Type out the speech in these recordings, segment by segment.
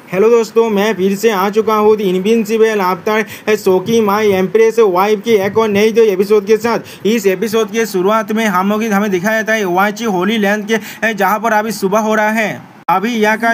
Hello दोस्तों, मैं फिर से आ चुका हूँ इनविंसिबल आफ्टर शोकी माई एम्प्रेस वाइफ की एक और नई एपिसोड के साथ। इस एपिसोड के शुरुआत में हमें दिखाया जाता है वाची होली लैंड के जहाँ पर अभी सुबह हो रहा है। अभी यहाँ का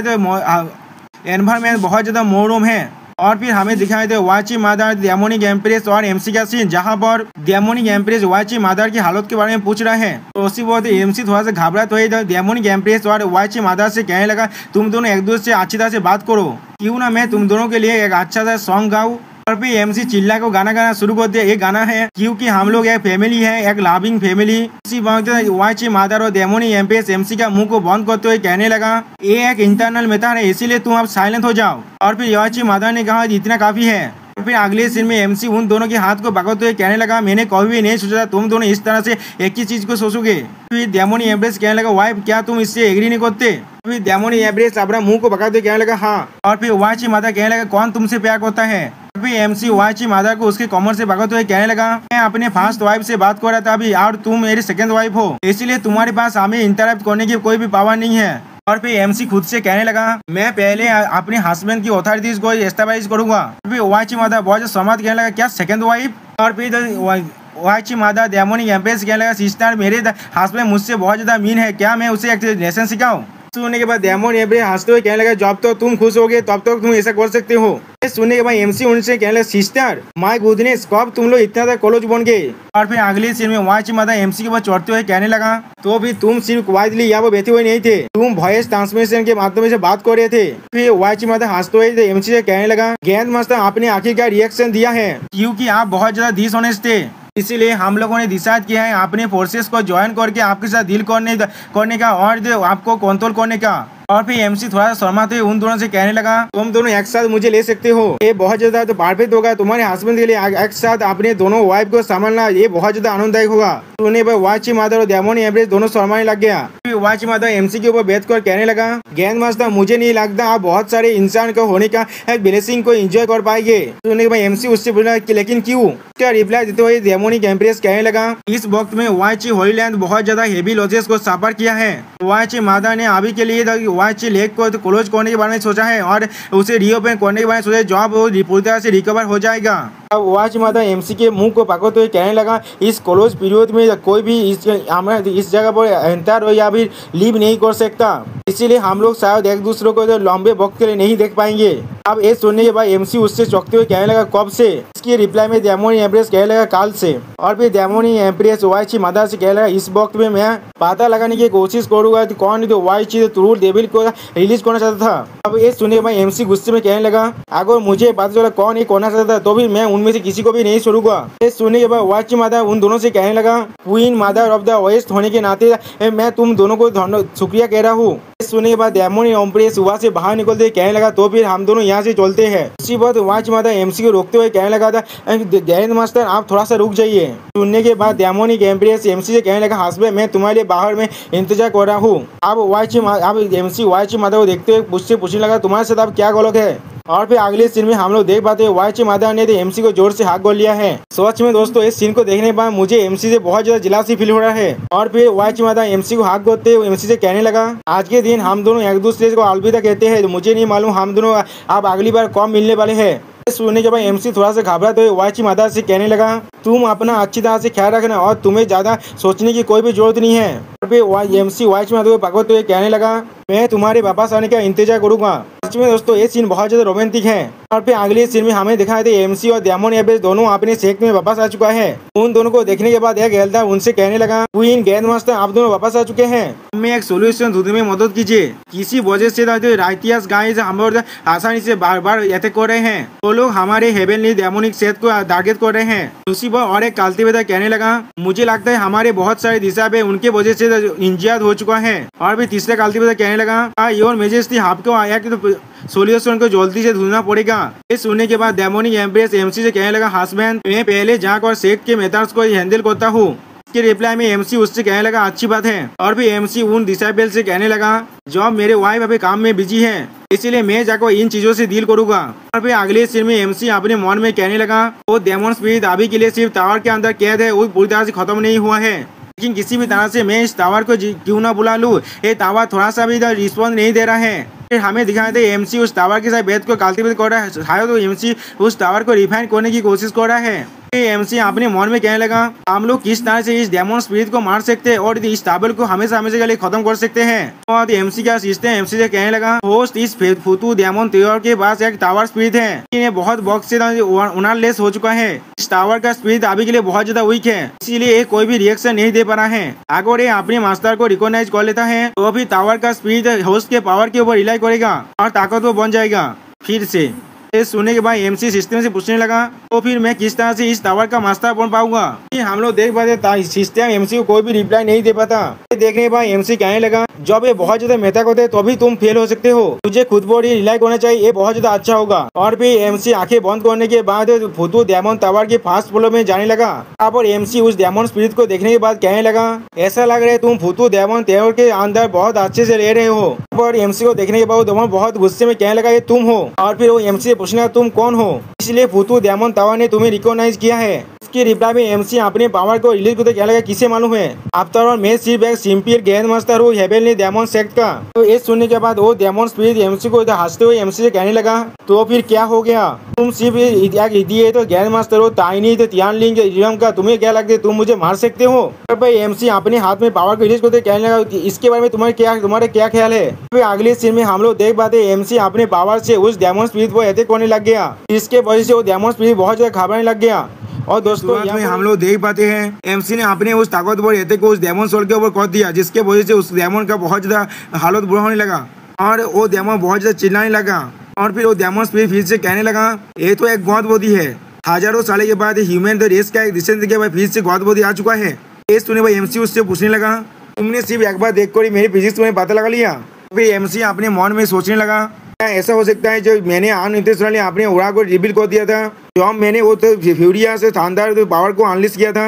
एनवायरमेंट बहुत ज़्यादा मनोरम है। और फिर हमें दिखाई दे वाची मादर डेमोनिक एम्प्रेस और एमसी का सीन, जहां पर डेमोनिक एम्प्रेस वाची मादर की हालत के बारे में पूछ रहा है। तो उसी वक्त एमसी थोड़ा सा घबराहट हुई तो डेमोनिक एम्प्रेस और वाची मादर से कहने लगा, तुम दोनों एक दूसरे से अच्छी तरह से बात करो, क्यों ना मैं तुम दोनों के लिए एक अच्छा सा सॉन्ग गाऊं। और फिर एमसी चिल्ला को गाना गाना शुरू कर दिया। ये गाना है क्योंकि हम लोग एक फैमिली है, एक लविंग फैमिली। इसी वक्त वाची मादर और डेमोनिक एम्प्रेस एमसी का मुंह को बंद करते हुए कहने लगा, ये एक इंटरनल मैटर है, इसीलिए तुम अब साइलेंट हो जाओ। और फिर वाची मादर ने कहा, इतना काफी है। फिर अगले सीन में एमसी उन दोनों के हाथ को पकड़ते हुए कहने लगा, मैंने कभी भी नहीं सोचा तुम दोनों इस तरह से एक ही चीज को सोचोगे। फिर डेमोनिक एम्प्रेस कहने लगा, वाइफ क्या तुम इससे एग्री नहीं करते। फिर डेमोनिक एम्प्रेस अपना मुंह को पकड़ते कहने लगा, हाँ। और फिर वाची मादर कहने लगा, कौन तुमसे प्यार करता है। फिर एमसी वाची मादर को उसके कमर से पकड़ते हुए कहने लगा, मैं अपने फर्स्ट वाइफ से बात कर रहा था अभी, और तुम मेरी सेकंड वाइफ हो, इसलिए तुम्हारे पास हमें इंटरप्ट करने की कोई भी पावर नहीं है। और फिर एमसी खुद से कहने लगा, मैं पहले अपने हस्बैंड की अथॉरिटीज को एस्टेब्लिश करूंगा। फिर वाची मादर बहुत समझ कहने लगा, क्या सेकंड वाइफ। और फिर वाची मादर डेमोनिक एम्प्रेस कहने लगा, सिस्टर मेरे हस्बैंड मुझसे बहुत ज्यादा मीन है, क्या मैं उसे एक लेसन सिखाऊं। सुनने के बाद डेमोनिक एम्प्रेस हंसते हुए कहने लगा, जब तो तुम खुश होगे तब तक तुम ऐसा कर सकते हो। सुनने के बाद एमसी उनसे कहने लगा, सिस्टर माय गुडनेस, कब तुम लोग इतना तक क्लोज बन गए। और फिर अगले सीन में वाची मादर एमसी के ऊपर चढ़ते हुए कहने लगा, तो भी तुम सिर्फ क्वाइटली यहाँ पर बैठे हुए नहीं थे, तुम वॉइस ट्रांसमिशन के माध्यम से बात कर रहे थे। फिर वाची मादर हंसते हुए एमसी से कहने लगा, ग्रैंड मास्टर आपने आखिरकार रिएक्शन दिया है, क्योंकि आप बहुत ज्यादा डिसऑनेस्ट थे, इसीलिए हम लोगों ने डिसाइड किया है अपने फोर्सेस को ज्वाइन करके आपके साथ डील करने का और आपको कंट्रोल करने का। और फिर एमसी थोड़ा सा शर्माते हुए उन दोनों से कहने लगा, तुम दोनों एक साथ मुझे ले सकते हो, ये बहुत ज्यादा तो परफेक्ट होगा तुम्हारे हस्बैंड के लिए, एक साथ अपने दोनों वाइफ को संभालना ये बहुत ज्यादा आनंददायक होगा। सुनने पर वाची मादर और डेमोनिक एम्प्रेस दोनों शर्माने लग गया। फिर वाची मादर एमसी के ऊपर बैठ कर कहने लगा, ग्रैंड मास्टर मुझे नहीं लगता आप बहुत सारे इंसान का होने का एक ब्लेसिंग को एंजॉय कर पाएंगे। सुनने के बाद एमसी उससे बोला, लेकिन क्यों। क्या रिप्लाई देते हुए डेमोनिक एम्प्रेस कहने लगा, इस वक्त में वाची होली लैंड बहुत ज्यादा हेवी लॉसेस को सफर किया है। वाची मादर ने अभी के लिए वाची लेक को क्लोज करने के बारे में सोचा है और उसे रीओपन करने के बारे में सोचा है, जॉब पूरी तरह से रिकवर हो जाएगा। अब वाची मादर एमसी के मुंह को पकड़ते हुए कहने लगा, इस क्लोज पीरियड में कोई भी इस जगह पर एंटर हो या फिर लीव नहीं कर सकता, इसीलिए हम लोग शायद एक दूसरे को लंबे वक्त के लिए नहीं देख पाएंगे। अब ये सुनने के बाद एमसी उससे चौंकते हुए कहने लगा, कब से। इसकी रिप्लाई में डेमोनिक एम्प्रेस कहने लगा, काल से। और फिर डेमोनिक एम्प्रेस वाची मादर से कहने लगा, इस वक्त में मैं पता लगाने की कोशिश करूंगा कि कौन तो वाची ट्रू डेविल को रिलीज करना चाहता था। अब ये सुनने के बाद एमसी गुस्से में कहने लगा, अगर मुझे पता चला कौन ये करना चाहता था तो भी मैं उनमें से किसी को भी नहीं छोड़ूंगा। ये सुनने के बाद वाची मादर उन दोनों से कहने लगा, Queen Mother of the West होने के नाते मैं तुम दोनों को शुक्रिया कह रहा हूँ। सुनने के बाद डेमोनिक एम्प्रेस वहाँ से बाहर निकलते कहने लगा, तो फिर हम दोनों यहाँ से चलते हैं। इसी बात वाची मादर एमसी को रोकते हुए कहने लगा था, ग्रैंड मास्टर आप थोड़ा सा रुक जाइए। सुनने के बाद डेमोनिक एम्प्रेस एमसी से कहने लगा, हस्बैंड मैं तुम्हारे लिए बाहर में इंतजार कर रहा हूँ। अब एमसी वाची मादर को देखते हुए मुझसे पूछने लगा, तुम्हारे साथ अब क्या गलत है। और फिर अगले सीन में हम लोग देख पाते हैं वाची मादर ने एमसी को जोर से हाथ गोल लिया है। सच में दोस्तों इस सीन को देखने के बाद मुझे एमसी से बहुत ज्यादा जिलासी फील हो रहा है। और फिर वाची मादर एमसी को हाथ गोलते हुए एमसी से कहने लगा, आज के दिन हम दोनों एक दूसरे को अलविदा कहते हैं, मुझे नहीं मालूम हम दोनों अब अगली बार कब मिलने वाले हैं। सुनने के बाद एमसी थोड़ा सा घबराते हुए वाची मादर से कहने लगा, तुम अपना अच्छी तरह से ख्याल रखना और तुम्हें ज्यादा सोचने की कोई भी जरूरत नहीं है। और फिर एमसी वाची मादर को पकड़ते हुए कहने लगा, मैं तुम्हारे वापस आने का इंतजार करूंगा। सच में दोस्तों ये सीन बहुत ज्यादा रोमांटिक है। और फिर अगले सीन में हमें दिखाया था एमसी और डेमोनिक एम्प्रेस दोनों अपने सेक्ट में वापस आ चुका है। उन दोनों को देखने के बाद एक एल्डर उनसे कहने लगा, क्वीन ग्रैंड मास्टर आप दोनों वापस आ चुके हैं, हमें एक सोल्यूशन ढूंढने में मदद कीजिए। किसी वजह से राइटियस गाइस हम आसानी से बार बार अटैक कर रहे हैं, वो लोग हमारे हेवनली डेमोनिक सेट को टारगेट कर रहे हैं। उसी पर और एक कल्टिवेटर कहने लगा, मुझे लगता है हमारे बहुत सारे डिसाइबल उनके वजह से इंजर्ड हो चुका है। और फिर तीसरे कल्टिवेटर कहने लगा, योर मेजेस्टी आपको आया कि तो सोल्यूशन को जल्दी से ढूंढना पड़ेगा। ये सुनने के बाद डेमोनिक एम्प्रेस एमसी से कहने लगा, हस्बैंड मैं पहले जाकर सेक्ट के मेथड्स को हैंडल करता हूँ। इसके रिप्लाई में एमसी उससे कहने लगा, अच्छी बात है। और फिर एमसी उन डिसाइबल से कहने लगा, जब मेरे वाइफ अभी काम में बिजी है इसीलिए मैं जाकर इन चीजों से डील करूंगा। और फिर अगले सीन में एमसी अपने मन में कहने लगा, वो डेमन स्पिरिट अभी के लिए सिर्फ टावर के अंदर कैद है, वो पूरी तरह से खत्म नहीं हुआ है, लेकिन किसी भी तरह से मैं इस टावर को क्यों ना बुला लूं, ये टावर थोड़ा सा भी रिस्पॉन्स नहीं दे रहा है। फिर हमें दिखाया था एमसी उस टावर के साथ बेद को कल्टीवेट कर रहा है, शायद तो एमसी उस टावर को रिफाइन करने की कोशिश कर रहा है। एमसी अपने मन में कहने लगा हम लोग किस तरह से इस डेमन स्पिरिट को मार सकते हैं और इस टावर को हमेशा हमेशा के लिए खत्म कर सकते हैं। और एमसी क्या सोचते हैं, एमसी से कहने लगा होस्ट इस फुतू डेमन टावर के पास एक टावर स्पिरिट है, ये बहुत वक्त से उनारलेस हो चुका है। इस टावर का स्पिरिट अभी के लिए बहुत ज्यादा वीक है, इसीलिए कोई भी रिएक्शन नहीं दे पा रहा है। अगर ये अपने मास्टर को रिकॉग्नाइज कर लेता है तो फिर टावर का स्पिरिट होस्ट के पावर के ऊपर रिलाई करेगा और ताकतवर बन जाएगा फिर से। सुनने के बाद एमसी सिस्टम से पूछने लगा तो फिर मैं किस तरह से इस टावर का मास्टर बन पाऊंगा। हम लोग देख पाते सिस्टम एमसी को कोई भी रिप्लाई नहीं दे पाता। देखने के बाद एमसी कहने लगा जब ये बहुत ज्यादा मेहनत होते तो भी तुम फेल हो सकते हो, तुझे खुद पर ही रिलाई करना चाहिए, ये बहुत ज्यादा अच्छा होगा। और फिर एमसी आंखें बंद करने के बाद फुतू डेमन टावर के फर्स्ट फ्लोर में जाने लगा। अब और एमसी उस डेमन स्पिरिट को देखने के बाद कहने लगा ऐसा लग रहा है तुम फुतू डेमन टावर के अंदर बहुत अच्छे से रह रहे हो। और एमसी को देखने के बाद डेमन बहुत गुस्से में कहने लगा ये तुम हो। और फिर वो एमसी से पूछने लगा तुम कौन हो, इसलिए फुतू डेमन टावर ने तुम्हें रिकॉग्नाइज किया है। इसके रिप्लाई में एमसी अपने पावर को रिलीज करते कहने लगा किसे मालूम है, आफ्टर ऑल मैं सिर्फ एक सिंपल ग्रैंड मास्टर हूँ हेवनली डेमन सेक्ट का। तो ये सुनने के बाद वो डेमन स्पिरिट एमसी को हंसते हुए एमसी से कहने लगा तो फिर क्या हो गया, तुम सिर्फ एक इडियट तो ग्रैंड मास्टर हो टाइनी तो तियानलिंग इलम का, तुम्हें क्या लगता है तुम मुझे मार सकते हो। और भाई एमसी अपने हाथ में पावर को रिलीज करते कहने लगा इसके बारे में तुम्हारे क्या ख्याल है। फिर अगले सीन में हम लोग देख पाते एमसी अपने पावर से उस डेमन स्पिरिट को अटैक करने लग गया, इसके वजह से वो डेमन स्पिरिट बहुत ज्यादा घबराने लग गया। और दोस्तों यहाँ में हम लोग देख पाते हैं एमसी ने अपने उस ताकतवर अटैक को उस डेमन सोल के ऊपर कर दिया, जिसके वजह से उस डेमन का बहुत ज्यादा हालत बुरा होने लगा और वो डेमन बहुत ज्यादा चिल्लाने लगा। और फिर वो डेमन स्पिरिट फिर से कहने लगा ये तो एक गॉड बॉडी है, हजारों साल के बाद ह्यूमन रेस का एक डिसेंट के बाद फिर से गॉड बॉडी आ चुका है। ये सुने भाई एमसी उससे पूछने लगा तुमने सिर्फ एक बार देख कर मेरी फिजिक्स में पता लगा लिया। फिर एमसी अपने मन में सोचने लगा ऐसा हो सकता है जो मैंने अनइंटेंशनली अपने उड़ा को रिवील कर दिया था, जो मैंने वो तो फ्यूरिया से शानदार पावर को अनलिश किया था।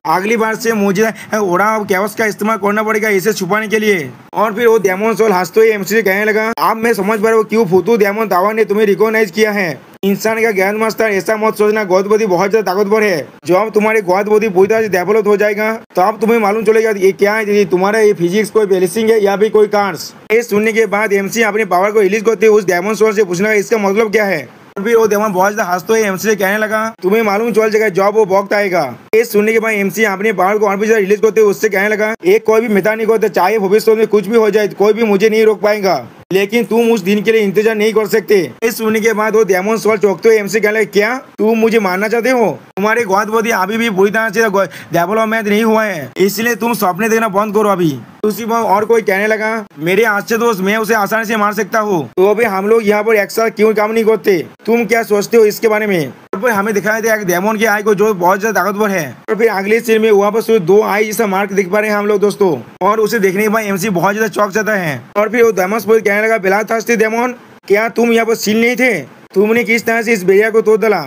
अगली बार से मुझे ओरा कैओस का इस्तेमाल करना पड़ेगा इसे छुपाने के लिए। और फिर वो डेमन सोल हंसते हुए एमसी से कहने लगा अब मैं समझ पा रहा हूँ क्यों फुतू डेमन टावर ने तुम्हें रिकॉग्नाइज किया है। इंसान का ग्रैंड मास्टर ऐसा मत सोचना गॉड बॉडी बहुत ज्यादा ताकतवर है, जब तुम्हारी गॉड बॉडी पूरी तरह से डेवलप हो जाएगा तो अब तुम्हें मालूम चलेगा ये क्या है, तुम्हारा ये फिजिक्स कोई बैलेंसिंग है या भी कोई कार्स। ये सुनने के बाद एमसी अपने पावर को रिलीज करते उस डेमन सोल से पूछने लगा इसका मतलब क्या है। फिर वो डेमन बहुत ज्यादा हंसते हुए एमसी से कहने लगा तुम्हें मालूम चल जाएगा जब वो वक्त आएगा। ये सुनने के बाद एमसी अपने पावर को और भी ज्यादा रिलीज करते उससे कहने लगा एक कोई भी मिटा नहीं करता, चाहे भविष्य में कुछ भी हो जाए कोई भी मुझे नहीं रोक पाएगा, लेकिन तुम उस दिन के लिए इंतजार नहीं कर सकते। इस सुनने के बाद वो डेमन सोल चौंकते हुए एमसी कहने लगा क्या तुम मुझे मारना चाहते हो, तुम्हारे गॉड बॉडी अभी भी पूरी तरह से डेवलपमेंट नहीं हुआ है, इसलिए तुम सपने देखना बंद करो अभी। उसी पर और कोई कहने लगा मेरे अच्छे दोस्त मैं उसे आसानी से मार सकता हूँ, तो अभी हम लोग यहाँ पर एक साथ क्यों काम नहीं करते, तुम क्या सोचते हो इसके बारे में। और हमें दिखाया था एक डेमन के आई को जो बहुत ज्यादा ताकतवर है। और फिर अगले सीन में वहाँ पर सिर्फ 2 आई जैसा मार्क दिख पा रहे हैं हम लोग दोस्तों, और उसे देखने के बाद एमसी बहुत ज्यादा चौंक जाता है। और फिर वो डेमन कहने लगा बेलाथास्ती डेमन क्या तुम यहाँ पर सील नहीं थे, तुमने किस तरह से इस बेरिया को तोड़ डाला।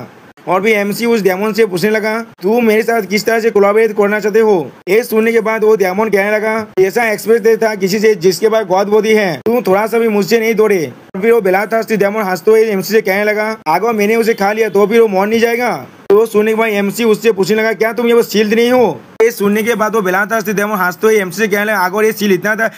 और भी एमसी उस डेमन से पूछने लगा तू मेरे साथ किस तरह से कोलैबोरेट करना चाहते हो। ये सुनने के बाद वो डेमन कहने लगा ऐसा एक्सपेक्ट था किसी से जिसके पास गॉड बॉडी है, तुम थोड़ा सा भी मुझसे नहीं दौड़े। फिर वो बेलाथास्ती डेमन हंसते हुए एमसी से कहने लगा अगर मैंने उसे खा लिया तो फिर वो मर नहीं जाएगा। तो सुनने के बाद एमसी उससे पूछने लगा क्या तुम ये बस शील्ड नहीं हो। ये सुनने के बाद वो बेलाथास्ती डेमन हंसते हुए एमसी से कहने लगा अगर ये शील्ड इतना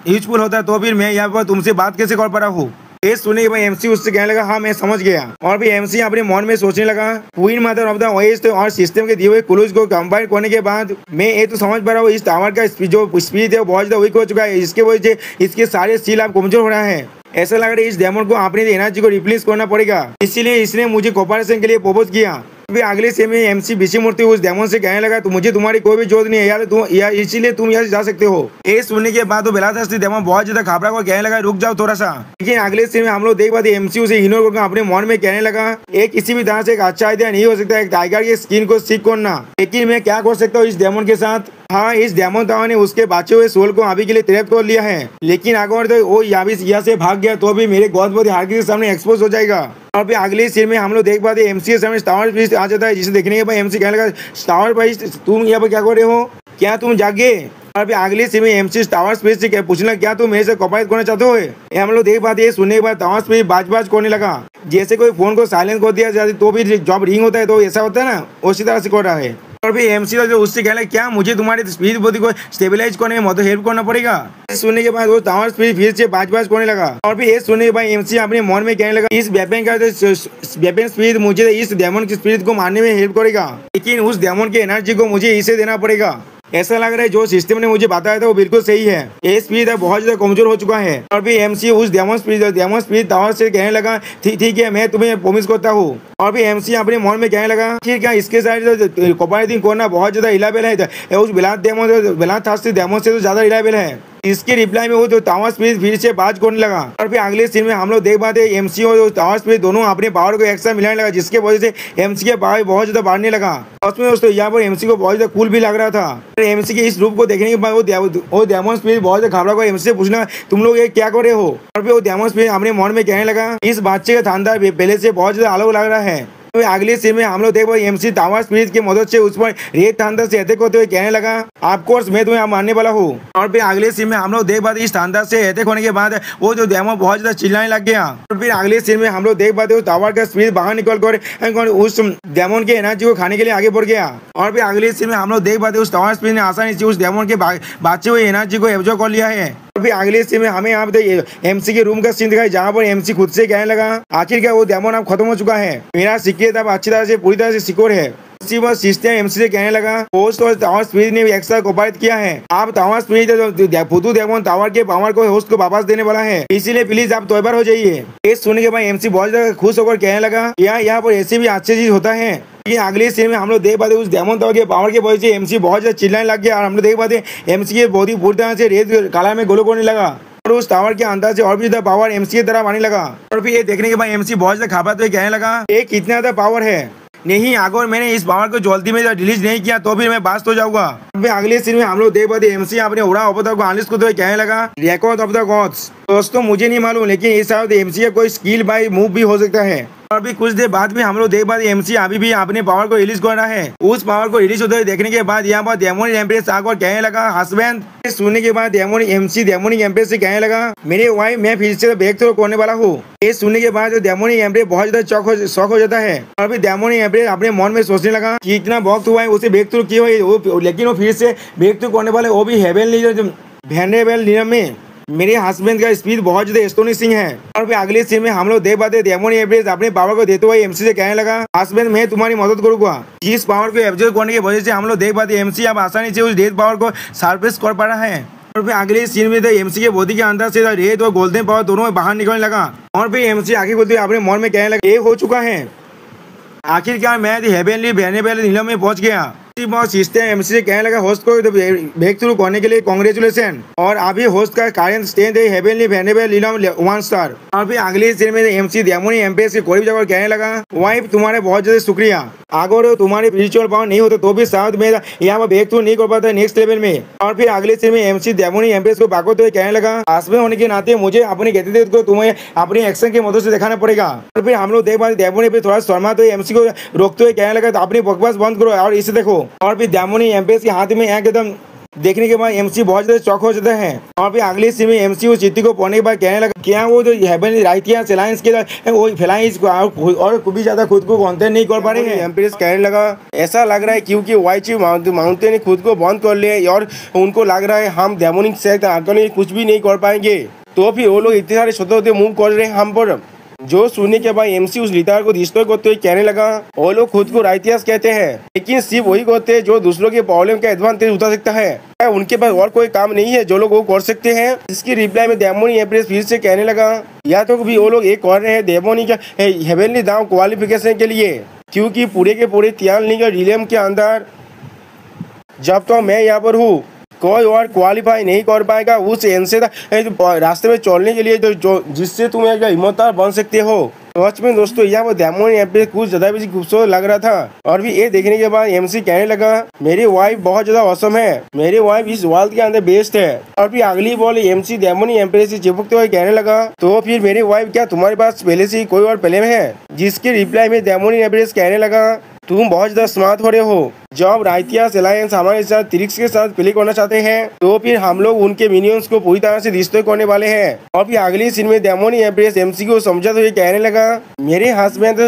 यूजफुल होता तो फिर मैं यहाँ पर तुमसे बात कैसे कर पा रहा हूँ। ये सुनने के बाद एमसी उससे कहने लगा हाँ मैं समझ गया। और भी एमसी अपने मन में सोचने लगा Queen Mother of the West और सिस्टम के दिए हुए क्लूज को कंबाइन करने के बाद मैं ये तो समझ पा रहा हूँ इस टावर का जो स्पीड है वो बहुत ज्यादा वीक हो चुका है, इसके वजह से इसके सारे सील आप कमजोर हो रहा है। ऐसा लग रहा है इस डेमन को अपनी एनर्जी को रिप्लेस करना पड़ेगा, इसीलिए इसने मुझे कोऑपरेशन के लिए प्रपोज किया। फिर अगले से में एमसी बिशी मूर्ति उस डेमन से कहने लगा तो मुझे तुम्हारी कोई भी जरूरत नहीं है यार इसीलिए तुम यहाँ से जा सकते हो। ये सुनने के बाद वो बेलाथास्ती डेमन बहुत ज्यादा घबरा कर कहने लगा रुक जाओ थोड़ा सा। लेकिन अगले से में हम लोग देख पाते एमसी उसे इग्नोर करके अपने मन में कहने लगा एक किसी भी तरह से एक अच्छा आइडिया नहीं हो सकता एक टाइगर की स्किन को सीख करना, लेकिन मैं क्या कर सकता हूँ इस डेमन के साथ। हाँ इस डेमन टावर ने उसके बचे हुए सोल को अभी के लिए ट्रैप कर लिया है, लेकिन अगर तो वो यहाँ से भाग गया तो भी मेरे गॉड बॉडी हार्की के सामने एक्सपोज हो जाएगा। और फिर अगले सीन में हम लोग देख पाते एमसी के सामने स्टावर प्रीस्ट आ जाता है, जिसे देखने के बाद एमसी कहने लगा स्टावर प्रीस्ट तुम यहाँ पर क्या कर रहे हो, क्या तुम जागे। और फिर अगले सीन में एमसी टावर प्रीस्ट से पूछना क्या तुम मेरे से कोऑपरेट करना चाहते हो। ये हम लोग देख पाते हैं सुनने के बाद टावर प्रीस्ट बाज करने लगा, जैसे कोई फोन को साइलेंट कर दिया जाता तो भी जब रिंग होता है तो ऐसा होता है ना, उसी तरह से कर रहा है। और फिर एमसी जो उससे कहला क्या मुझे तुम्हारी स्पीड बॉडी को स्टेबलाइज करने में मदद हेल्प करना पड़ेगा। सुनने के बाद वो टावर स्पीड फिर से बाज करने लगा और फिर ये सुनने के बाद एमसी अपने मन में कहने लगा इस वेपन का वेपन स्पीड मुझे इस डेमन की स्पीड को मारने में हेल्प करेगा, लेकिन उस डेमन की एनर्जी को मुझे इसे देना पड़ेगा। ऐसा लग रहा है जो सिस्टम ने मुझे बताया था वो बिल्कुल सही है। ये स्पीड बहुत ज्यादा कमजोर हो चुका है। और फिर एमसी उस डेमन स्पीड टावर से कहने लगा ठीक है मैं तुम्हें प्रॉमिस करता हूँ। और फिर एमसी अपने मन में कहने लगा ठीक है इसके साइड कॉपरेटिंग करना बहुत ज्यादा रिलायबल है, उस बिलाथ डेमन से तो ज्यादा रिलायबल है। इसके रिप्लाई में वो जो टावर स्पीड फिर से बात करने लगा। और फिर अगले सीन में हम लोग देख पाते एमसी और टावर स्पीड दोनों अपने पावर को एक साथ मिलाने लगा, जिसके वजह से एमसी के पावर बहुत ज्यादा बढ़ने लगा। उसमें दोस्तों यहाँ पर एमसी को बहुत ज्यादा कूल भी लग रहा था। एमसी के इस रूप को देखने के बाद वो डेमन स्पीड बहुत ज्यादा घबरा कर एमसी से पूछना तुम लोग ये क्या कर रहे हो। और फिर वो डेमन स्पीड अपने मन में कहने लगा इस बच्चे का शानदार पहले से बहुत ज्यादा अलग लग रहा है। तो अगले सीन में हम लोग देख पाए एमसी टावर स्पीड की मदद से उस पर रेड थंडर से अटैक होते हुए कहने लगा ऑफ कोर्स मैं तुम्हें मारने वाला हूँ। और फिर अगले सीन में हम लोग देख पाते इस थंडर से अटैक होने के बाद वो जो डेमन बहुत ज्यादा चिल्लाने लग गया। और फिर अगले सीन में हम लोग देख पाते उस टावर का स्पीड बाहर निकल कर उस डेमन के एनर्जी को खाने के लिए आगे बढ़ गया। और फिर अगले सीन में हम लोग देख पाते उस टावर स्पीड ने आसानी से उस डेमन के बचे हुए एनर्जी को एब्जॉर्ब कर लिया है। और फिर अगले सीन में हमें यहाँ पे एमसी के रूम का सीन दिखाई जहाँ पर एमसी खुद से कहने लगा आखिरकार वो डेमन अब खत्म हो चुका है, मेरा सिक्योर अब अच्छी तरह से पूरी तरह से सिक्योर है। इसी बात सिस्टम एमसी से कहने लगा होस्ट और टावर स्पीड ने भी एक साथ कोऑपरेट किया है। आप टावर स्पीड फुतू डेमन टावर के पावर को होस्ट को वापस देने वाला है, इसीलिए प्लीज आप तैयार हो जाइए। ये सुनने के बाद एमसी बहुत ज्यादा खुश होकर कहने लगा यहाँ पर ऐसे भी अच्छी चीज होता है। लेकिन अगले सीन में हम लोग देख पाते उस डेमन टावर के पावर के वजह से एमसी बहुत ज्यादा चिल्लाने लग गया और हम लोग देख पाते एमसी के बॉडी पूरी तरह से रेत काला में गोलो करने लगा और उस टावर के अंदर से और भी ज्यादा पावर एमसी की तरफ आने लगा। और फिर ये देखने के बाद एमसी बहुत ज्यादा घबराते हुए कहने लगा ये कितना ज्यादा पावर है, नहीं अगर मैंने इस पावर को जल्दी में रिलीज नहीं किया तो फिर मैं बास तो जाऊंगा। फिर अगले सीन में हम लोग देख पाते एमसी अपने उड़ा अवतार को अनलिस्ट करते हुए कहने लगा रिकॉर्ड ऑफ द गॉड्स। दोस्तों मुझे नहीं मालूम लेकिन इस शायद एमसी का कोई स्किल बाय मूव भी हो सकता है। और भी कुछ देर बाद में हम लोग देख पाते एमसी अभी भी अपने पावर को रिलीज कर रहा है। उस पावर को रिलीज होते हुए देखने के बाद यहाँ पर डेमोनिक एम्प्रेस आकर कहने लगा हस्बैंड। सुनने के बाद डेमोनिक एम्प्रेस से कहने लगा मेरे वाइफ मैं फिर से ब्रेक थ्रू करने वाला हूँ। ये सुनने के बाद डेमोनिक एम्प्रेस बहुत ज्यादा शॉक हो जाता है। और फिर डेमोनिक एम्प्रेस अपने मन में सोचने लगा कि इतना वक्त हुआ है उसे ब्रेक थ्रू किया हुआ, लेकिन वो फिर से ब्रेक थ्रू करने वाले वो भी हेवनली वेनरेबल नियम में मेरे हस्बैंड का स्पीड बहुत ज्यादा एस्टोनिशिंग है। और फिर अगले सीन में हम लोग देख पाते डेमोनिक एम्प्रेस अपने पावर को देते हुए एमसी से कहने लगा हस्बैंड मैं तुम्हारी मदद करूंगा। जिस पावर को एब्जॉर्ब करने की वजह से हम लोग देख पाते एमसी अब आसानी से उस डेथ पावर को सरप्रेस कर पा रहा है। और फिर अगले सीन में एमसी के बॉडी के अंदर से रेड और गोल्डन पावर दोनों बाहर निकलने लगा। और फिर एमसी आगे बोलते अपने मन में कहने लगा ये हो चुका है, आखिरकार मैं हेवनली वेनेबल नीलम में पहुंच गया। सिस्टम एमसी से कहने लगा होस्ट को ब्रेक थ्रू करने के लिए कांग्रेचुलेशन और अभी होस्ट का करंट स्टेज है हेवनली वेनेबल नीलम 1 स्टार। और फिर अगले सीन में एमसी डेमोनिक एम्प्रेस के करीब जाकर कहने लगा वाइफ तुम्हारे बहुत ज्यादा शुक्रिया, अगर तुम्हारे स्पिरिचुअल पावर नहीं होता तो भी शायद मैं यहाँ पर ब्रेक थ्रू नहीं कर पाता नेक्स्ट लेवल में। और फिर अगले सीन में एमसी डेमोनिक एम्प्रेस को बाकोते हुए कहने लगा हस्बैंड होने के नाते मुझे अपने गतिविधि को तुम्हें अपनी एक्शन की मदद से दिखाना पड़ेगा। और फिर हम लोग देख पाते डेमोनिक पे थोड़ा शर्मा तो एमसी को रोकते हुए कहने लगा अपनी बकवास बंद करो और इसे देखो। और फिर डेमोनिक एम्प्रेस के हाथ में एकदम देखने के बाद एमसी बहुत ज्यादा चौक हो जाता है। और फिर अगले सीन में एमसी उस चिट्ठी को पढ़ने के बाद कहने लगा क्या वो जो हेवनली राइटियर्स अलायंस के वो फिलाइंस और भी ज्यादा खुद को कॉन्टेंट नहीं कर पा रहे हैं। एम्प्रेस कहने लगा ऐसा लग रहा है क्योंकि वाइची माउंटेन ने खुद को बंद कर लिया और उनको लग रहा है हम डेमोनिक सेक्ट आगे कुछ भी नहीं कर पाएंगे, तो फिर वो लोग इतने सारे स्वतः होते मूव कर रहे हैं हम पर। जो सुनने के बाद एमसी उस लीडर को डिस्ट्रॉय करते हुए कहने लगा वो लोग खुद को राइटियर्स कहते हैं लेकिन सिर्फ वही करते हैं जो दूसरों के प्रॉब्लम का एडवांटेज उठा सकता है, उनके पास और कोई काम नहीं है जो लोग वो कर सकते हैं। इसकी रिप्लाई में डेमोनिक एम्प्रेस फिर से कहने लगा या तो भी वो लोग एक कर रहे हैं डेमोनिक हेवनली दाव क्वालिफिकेशन के लिए, क्योंकि पूरे के पूरे तियानलिंग रिलेम के अंदर जब तो मैं यहाँ पर हूँ कोई और क्वालिफाई नहीं कर पाएगा उस एनसे रास्ते में चलने के लिए जो जिससे तुम एक हिम्मतदार बन सकते हो। सच में दोस्तों यहाँ पर डेमोनिक एम्प्रेस कुछ ज्यादा भी खूबसूरत लग रहा था। और भी ये देखने के बाद एमसी कहने लगा मेरी वाइफ बहुत ज्यादा औसम है, मेरी वाइफ इस वर्ल्ड के अंदर बेस्ट है। और फिर अगली बॉल एमसी डेमोनिक एम्प्रेस से चिपकते हुए कहने लगा तो फिर मेरी वाइफ क्या तुम्हारे पास पहले से कोई और प्लान है? जिसके रिप्लाई में डेमोनिक एम्प्रेस कहने लगा तुम बहुत ज्यादा स्मार्ट हो रहे हो, जब राइटियर्स अलायंस हमारे साथ ट्रिक्स के साथ प्ले करना चाहते हैं तो फिर हम लोग उनके मिनियंस को पूरी तरह से डिस्ट्रॉय करने वाले हैं। और फिर अगली सीन में डेमोनिक एम्प्रेस एमसी को समझाते हुए कहने लगा मेरे हस्बैंड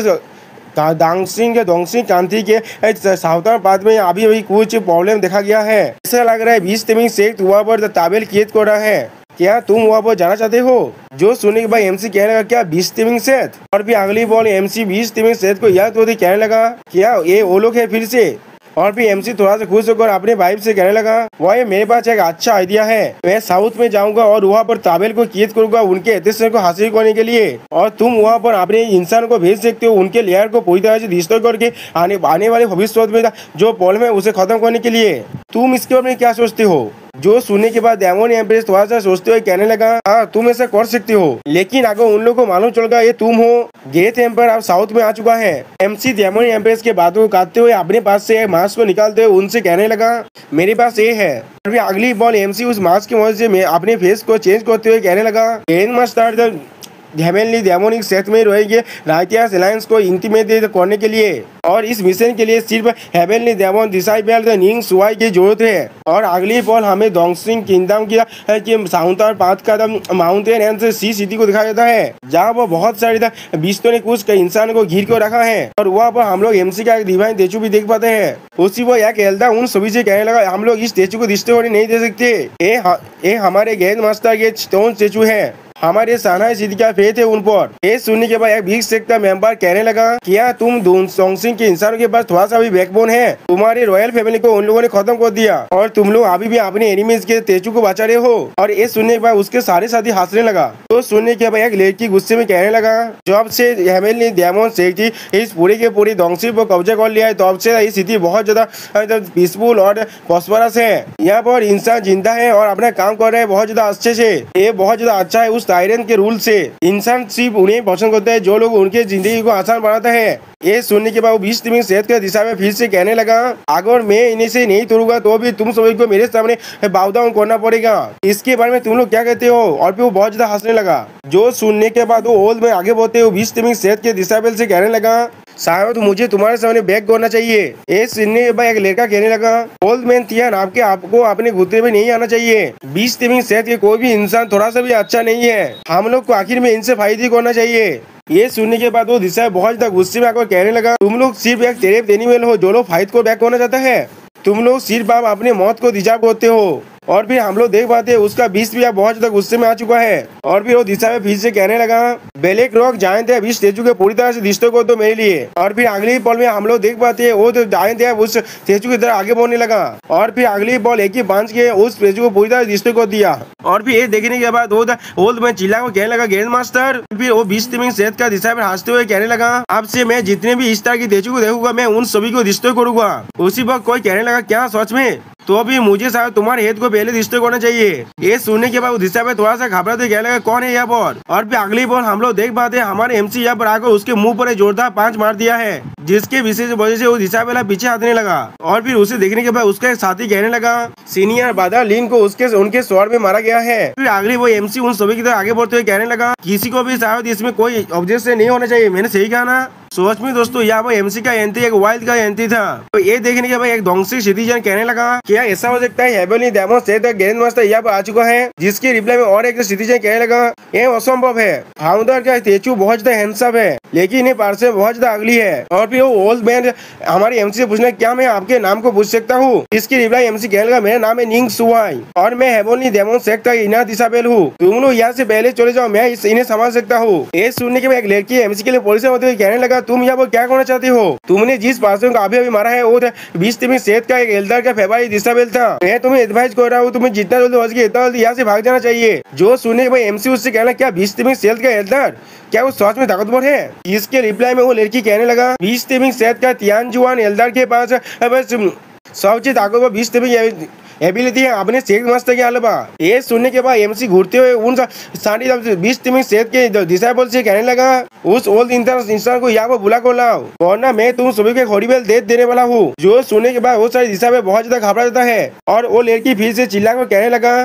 दोंगसिंग कांति के सावधान पाद में अभी कुछ प्रॉब्लम देखा गया है। ऐसा लग रहा है 20 तिमिंग शेख वहाँ पर ताबेल कियत कर रहा है। क्या तुम वहाँ पर जाना चाहते हो? जो सुनने के बाद एमसी कहने लगा क्या 20 तिमिंग सेठ? और भी अगली बॉल एमसी 20 तिमिंग सेठ को याद होती कहने लगा क्या ये वो लोग है फिर से? और फिर एमसी थोड़ा सा खुश होकर अपने वाइफ से कहने लगा वह मेरे पास एक अच्छा आइडिया है, मैं साउथ में जाऊंगा और वहाँ पर ताबेल को कियत करूंगा उनके एहतियात को हासिल करने के लिए, और तुम वहाँ पर अपने इंसान को भेज सकते हो उनके लेयर को पूरी तरह से डिस्ट्रॉय करके आने वाले भविष्य में जो प्रॉब्लम है उसे खत्म करने के लिए। तुम इसके बारे में क्या सोचते हो? जो सुनने के बाद डेमोन एम्प्रेस थोड़ा सा सोचते हुए कहने लगा हाँ तुम ऐसा कर सकते हो, लेकिन अगर उन लोगों को मालूम चल गया ये तुम हो। गेथ एम्पर अब साउथ में आ चुका है। एमसी डेमोन एम्प्रेस के बातों को काटते हुए अपने पास से एक मास्क को निकालते हुए उनसे कहने लगा मेरे पास ये है। फिर अगली बॉल एमसी उस मास्क की मदद से अपने फेस को चेंज करते हुए कहने लगा grand master heavenly demonic set में रहेंगे राइटियस अलायंस को इंटीमेट करने के लिए, और इस मिशन के लिए सिर्फ हेवनली डेमन डिसाइबल निंग सुवाई की जरूरत है। और अगली बॉल हमें दोंगसिंग किंगडम की साउंटर पाथ का माउंटेन एंड सी सिटी को दिखाया जाता है, जहाँ पर बहुत सारे बिस्तों ने कुछ इंसान को घिर कर रखा है, और वहाँ पर हम लोग एमसी का एक डिवाइन स्टेचू भी देख पाते हैं। उसी वो एक एल्डा उन सभी से कहने लगा हम लोग इस स्टेचू को डिस्ट्रॉय होने नहीं दे सकते, ये हमारे ग्रैंड मास्टर के स्टोन स्टेचू है, हमारे सानाई सिद्धि का फेथ है उन पर। ये सुनने के बाद एक बिग सेक्ट का मेंबर कहने लगा क्या तुम दोंगसिंग के इंसानों के पास थोड़ा सा भी बैकबोन है? तुम्हारे रॉयल फैमिली को उन लोगों ने खत्म कर दिया और तुम लोग अभी भी अपने एनिमीज के स्टेचू को बचा रहे हो। और ये सुनने के बाद उसके सारे साथी हंसने लगा। तो सुनने के बाद एक लड़की गुस्से में कहने लगा जब से हेवनली डेमन शेख जी इस पूरी के पूरी दोंगसिंग पर कब्जा कर लिया है तब से ये सिटी बहुत ज्यादा पीसफुल और प्रॉस्परस है। यहाँ पर इंसान जिंदा है और अपना काम कर रहे हैं बहुत ज्यादा अच्छे से। ये बहुत ज्यादा अच्छा है उस टायरेंट के रूल से। इंसान सिर्फ उन्हें पसंद करता है जो लोग उनके जिंदगी को आसान बनाता है। ये सुनने के बाद वो 20 तिमिंग सेठ के दिशा में फिर से कहने लगा अगर मैं इन्हें से नहीं तोड़ूंगा तो भी तुम सभी को मेरे सामने बाव डाउन करना पड़ेगा। इसके बारे में तुम लोग क्या कहते हो? और फिर वो बहुत ज्यादा हंसने लगा। जो सुनने के बाद वो ओल्ड में आगे बढ़ते हुए 20 तिमिंग सेठ के डिसाइबल से कहने लगा शायद मुझे तुम्हारे सामने बैक करना चाहिए। ये सुनने के बाद एक लड़का कहने लगा ओल्ड मैन तियान आपको अपने घुटने में नहीं आना चाहिए। 20 तिमिंग सेठ के कोई भी इंसान थोड़ा सा भी अच्छा नहीं है, हम लोग को आखिर में इनसे फायदे करना चाहिए। ये सुनने के बाद वो दिशा बहुत ज्यादा गुस्से में आकर कहने लगा तुम लोग सिर्फ एक तेरेफ देने वाले हो जो लोग फाइट को बैक करना चाहता है। तुम लोग सिर्फ आप अपने मौत को डिजर्व करते हो। और फिर हम लोग देख पाते हैं उसका 20 भी बहुत ज्यादा गुस्से में आ चुका है। और फिर वो दिशा में फिर से कहने लगा ब्लैक रॉक जायंट है 20 स्टेचू के पूरी तरह से डिस्ट्रॉय कर दो मेरे लिए। और फिर अगली बॉल में हम लोग देख पाते हैं वो जो जायंट है उस स्टेचू की तरह आगे बढ़ने लगा और फिर अगली बॉल एक ही बांच के उस स्टेचू को पूरी तरह डिस्ट्रॉय कर दिया। और फिर ये देखने के बाद वो मैं चिल्ला को कहने लगा ग्रैंड मास्टर। फिर वो 20 तिमिंग सेठ का दिशा में हंसते हुए कहने लगा अब से मैं जितने भी इस तरह की स्टेचू को देखूंगा मैं उन सभी को डिस्ट्रॉय करूंगा। उसी वक्त कोई कहने लगा क्या सच में? तो अभी मुझे शायद तुम्हारे हेड को पहले डिस्ट्रॉय करना चाहिए। ये सुनने के बाद दिशा में थोड़ा सा घबराते कहने लगा कौन है यहाँ पर? और फिर अगली बॉल हम लोग देख पाते हैं हमारे एमसी यहाँ पर आकर उसके मुंह पर जोरदार पांच मार दिया है, जिसके विशेष वजह से वो दिशा वाला पीछे हटने लगा। और फिर उसे देखने के बाद उसका एक साथी कहने लगा सीनियर बादा लिन को उनके स्वर में मारा गया है। फिर अगली वो एमसी उन सभी की तरह आगे बढ़ते हुए कहने लगा किसी को भी शायद इसमें कोई ऑब्जेक्शन नहीं होना चाहिए। मैंने सही कहा ना? सोच में दोस्तों यहाँ पर एमसी का एंट्री एक वाइल्ड का एंट्री था। तो ये देखने के बाद एक दोंगसिंग सिटीजन कहने लगा क्या ऐसा हो सकता है हेवनली डेमन शेख ग्रैंड मास्टर यहाँ पर आ चुका है? जिसके रिप्लाई में और एक सिटीजन कहने लगा ये असंभव है, फाउंडर का स्टेचू बहुत ज्यादा हैंडसम है लेकिन ये पार्सल बहुत ज्यादा अगली है। और फिर वो ओल्ड मैन हमारे एमसी से पूछना क्या मैं आपके नाम को पूछ सकता हूँ? इसकी रिप्लाई एमसी कहने लगा मेरा नाम है निंग सुवाई और मैं हेवनली डेमन शेख का इनर डिसेबल हूँ। तुम लोग यहाँ से पहले चले जाओ, मैं इन्हें संभाल सकता हूँ। ये सुनने के बाद एक लड़की एमसी के लिए पुलिस होते हुए कहने लगा तुम यहाँ पर क्या करना चाहते हो? तुमने जिस पर्सन को अभी मारा है वो 20 तिमिंग सेठ का एक एल्डर का फेवरेट डिसेबल था। मैं तुम्हें एडवाइस कर रहा हूँ तुम्हें जितना जल्दी हो सके इतना जल्दी यहाँ से भाग जाना चाहिए। जो सुनने के बाद एमसी उससे कहना क्या 20 तिमिंग सेठ का एल्डर क्या वो सच में ताकतवर है? इसके रिप्लाई में वो लड़की कहने लगा 20 तिमिंग सेठ का तियानजुआन एल्डर के पास सबसे ताकतवर 20 तिमिंग एबिलिटी है अपने शेख मास्टर के अलावा। ये सुनने के बाद एमसी घूरते हुए उन सारी 20 तिमिंग सेठ के डिसाइबल से कहने लगा उस ओल्ड इंसान को यहाँ पर बुला कर लाओ वरना मैं तुम सभी को हॉरिबल डेथ देने वाला हूँ। जो सुनने के बाद वो सारी दिशा में बहुत ज्यादा घबरा जाता है और वो लड़की फिर से चिल्ला कर कहने लगा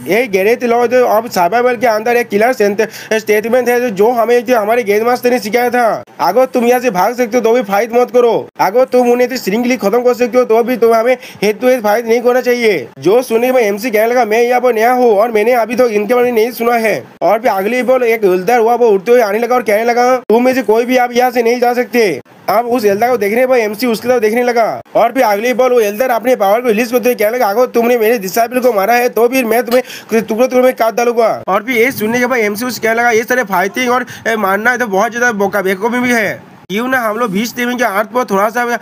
ये गैरेज लॉ ऑफ सर्वाइवल के अंदर एक किलर स्टेटमेंट है जो हमें हमारे गेम मास्टर ने सिखाया था। अगर तुम यहाँ से भाग सकते हो तो भी फाइट मत करो, अगर तुम उन्हें श्रृंखली खत्म कर सकते हो तो भी तुम हमें हेड टू हेड फाइट नहीं करना चाहिए। जो सुनने में एमसी कहने लगा मैं यहाँ पर नया हूँ और मैंने अभी तो इनके बारे में नहीं सुना है। और फिर अगली बॉल एक एल्डर हुआ, वो उठते हुए आने लगा और कहने लगा तुम में से कोई भी आप यहाँ से नहीं जा सकते। अब उस एल्डर को देखने पर एमसी उसकी तरफ देखने लगा और फिर अगली बॉल वो एल्डर अपने पावर को रिलीज करते हुए कहने लगा अगर तुमने मेरे डिसाइबल को मारा है तो फिर मैं तुम्हें टुकड़ों में काट डालूंगा। और फिर ये सुनने के बाद एमसी उसे कहने लगा ये सारे फाइटिंग और मारना तो बहुत ज्यादा बेवकूफी भी है, क्यों ना हम लोग 20 टीम के अर्थ पर थोड़ा सा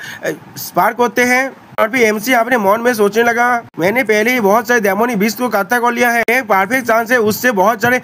स्पार्क होते हैं। और फिर एमसी अपने मन में सोचने लगा मैंने पहले ही बहुत सारे डेमोनी बीस्ट को काटा कर लिया है, एक परफेक्ट चांस है उससे बहुत सारे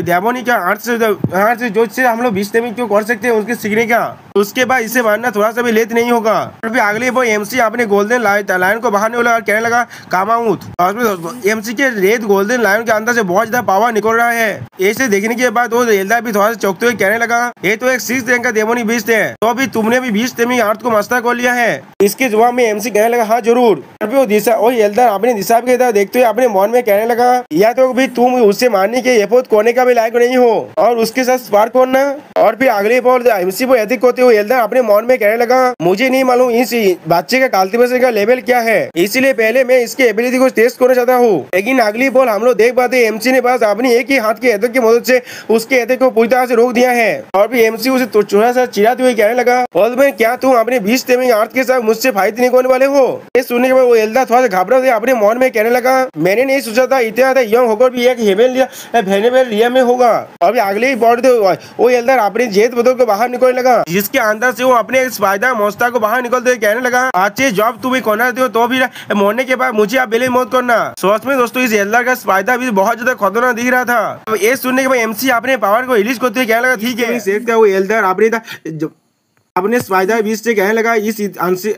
डेमोनी का अर्थ से जो हम लोग 20 टीम क्यों कर सकते हैं उसके सीखने का, उसके बाद इसे मारना थोड़ा सा भी लेट नहीं होगा। और फिर अगले वो एमसी अपने गोल्डन लायन को बाहर निकला और कहने लगा काम आउट। और एमसी के रेड गोल्डन लायन के अंदर से बहुत ज्यादा पावर निकल रहा है। ऐसे देखने के बाद वो एल्डर भी थोड़ा सा चौंकते हुए कहने लगा ये तो एक 6 रैंक का डेमोनी बीस्ट है, तो अभी तुमने भी 20 टीम अर्थ को मस्ता कर लिया है। इसके जवाब में एमसी कहने लगा हाँ जरूर। और फिर वो दिशा और एल्डर अपने दिशा की तरफ देखते हुए अपने मन में कहने लगा या तो भी तुम उससे मारने के एफोर्ट करने का भी लायक नहीं हो और उसके साथ स्पार्क करना। और फिर अगले बॉल एमसी को एथिक करते हुए एल्डर अपने मन में कहने लगा मुझे नहीं मालूम इस बच्चे का कल्टीवेशन का लेवल क्या है, इसीलिए पहले मैं इसके एबिलिटी को टेस्ट करना चाहता हूँ। लेकिन अगली बॉल हम लोग देख पाते एमसी ने बस अपनी एक ही हाथ के एथिक की मदद से उसके एथिक को पूरी तरह से रोक दिया है। और फिर एमसी उसे थोड़ा सा चिढ़ाते हुए कहने लगा और क्या तुम अपने 20 टीम अर्थ के साथ मुझसे फाइट नहीं करने वाले हो। ये सुनने के बाद वो एल्डर थोड़ा सा घबरा से अपने मन में कहने लगा मैंने नहीं सोचा था इतना यंग होकर भी एक हेवेल रिया में होगा। और अगले बॉल वो एल्डर अपने जेट बदल को बाहर निकलने लगा जिसके अंदर से वो अपने स्पाइडर मोस्ता को बाहर निकलते हुए कहने लगा अच्छे जॉब तुम्हें करना दो तो फिर मरने के बाद मुझे आप बेले मौत करना। सोच में दोस्तों इस एल्डर का स्पाइडर भी बहुत ज्यादा खतरनाक दिख रहा था। ये सुनने के बाद एमसी अपने पावर को रिलीज करते हुए कहने लगा ठीक है। वो एल्डर अपने स्पाइडर बीच से कहने लगा इस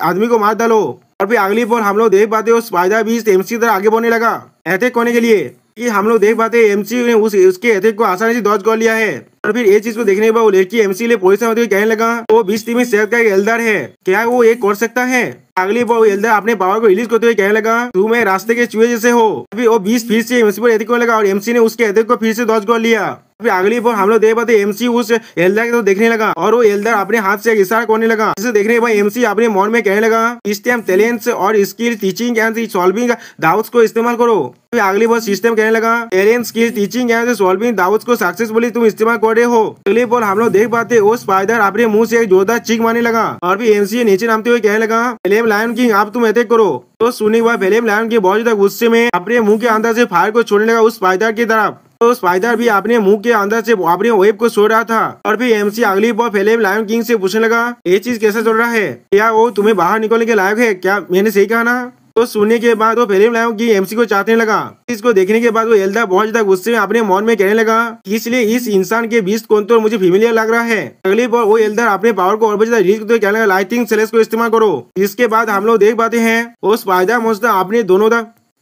आदमी को मार डालो। और फिर अगली बॉल हम लोग देख पाते हो स्पाइडर बीच एमसी की तरह आगे बढ़ने लगा अटैक करने के लिए कि हम लोग देख पाते एमसी ने उसके अटैक को आसानी से डॉज कर लिया है। और फिर ये चीज को देखने के बाद वो लड़की एमसी लिए पोजीशन होते हुए कहने लगा वो 20 टीम सेहत का एक एल्डर है, क्या वो ये कर सकता है। अगली बार एल्डर अपने पावर को रिलीज करते हुए कहने लगा तू मैं रास्ते के चूहे जैसे हो। अभी वो 20 फिर से एमसी पर अटैक करने लगा और एमसी ने उसके अटैक को फिर से डॉज कर लिया। फिर अगली बार हम लोग देख पाते एमसी उस एल्डर की तरफ देखने लगा और वो एल्डर अपने हाथ से इशारा करने लगा। इसे देखने के बाद एमसी अपने मन में कहने लगा इस टाइम टैलेंट्स और skill teaching and solving doubts को इस्तेमाल करो। फिर अगली बार सिस्टम कहने लगा talent skill teaching and solving doubts को सक्सेसफुली तुम इस्तेमाल कर रहे हो। अगली बार हम लोग देख पाते वो स्पाइडर अपने मुंह से एक जोरदार चीख मारने लगा और फिर एमसी नीचे नामते हुए कहने लगा फ्लेम लायन किंग अब तुम अटैक करो। तो सुनने के बाद फ्लेम लायन की बहुत ज्यादा गुस्से में अपने मुंह के अंदर से फायर को छोड़ने लगा उस स्पाइडर की तरफ। तो स्पाइडर भी अपने मुंह के अंदर से अपने वेब को छोड़ रहा था। और फिर एमसी अगली बार फ्लेम लायन किंग से पूछने लगा ये चीज कैसे चल रहा है, क्या वो तुम्हें बाहर निकलने के लायक है, क्या मैंने सही कहा ना। तो सुनने के बाद वो फ्लेम लायन किंग एमसी को चाहने लगा। इसको देखने के बाद वो एल्डर बहुत ज्यादा गुस्से में अपने मन में कहने लगा इसलिए इस इंसान के बीच कौन तो मुझे फेमिलियर लग रहा है। अगली बार वो एल्डर अपने पावर को और भी ज्यादा रिलीज करते हुए कहने लगा लाइटिंग सेलेस को इस्तेमाल करो। इसके बाद हम लोग देख पाते हैं वो स्पाइडर मोस्टर अपने दोनों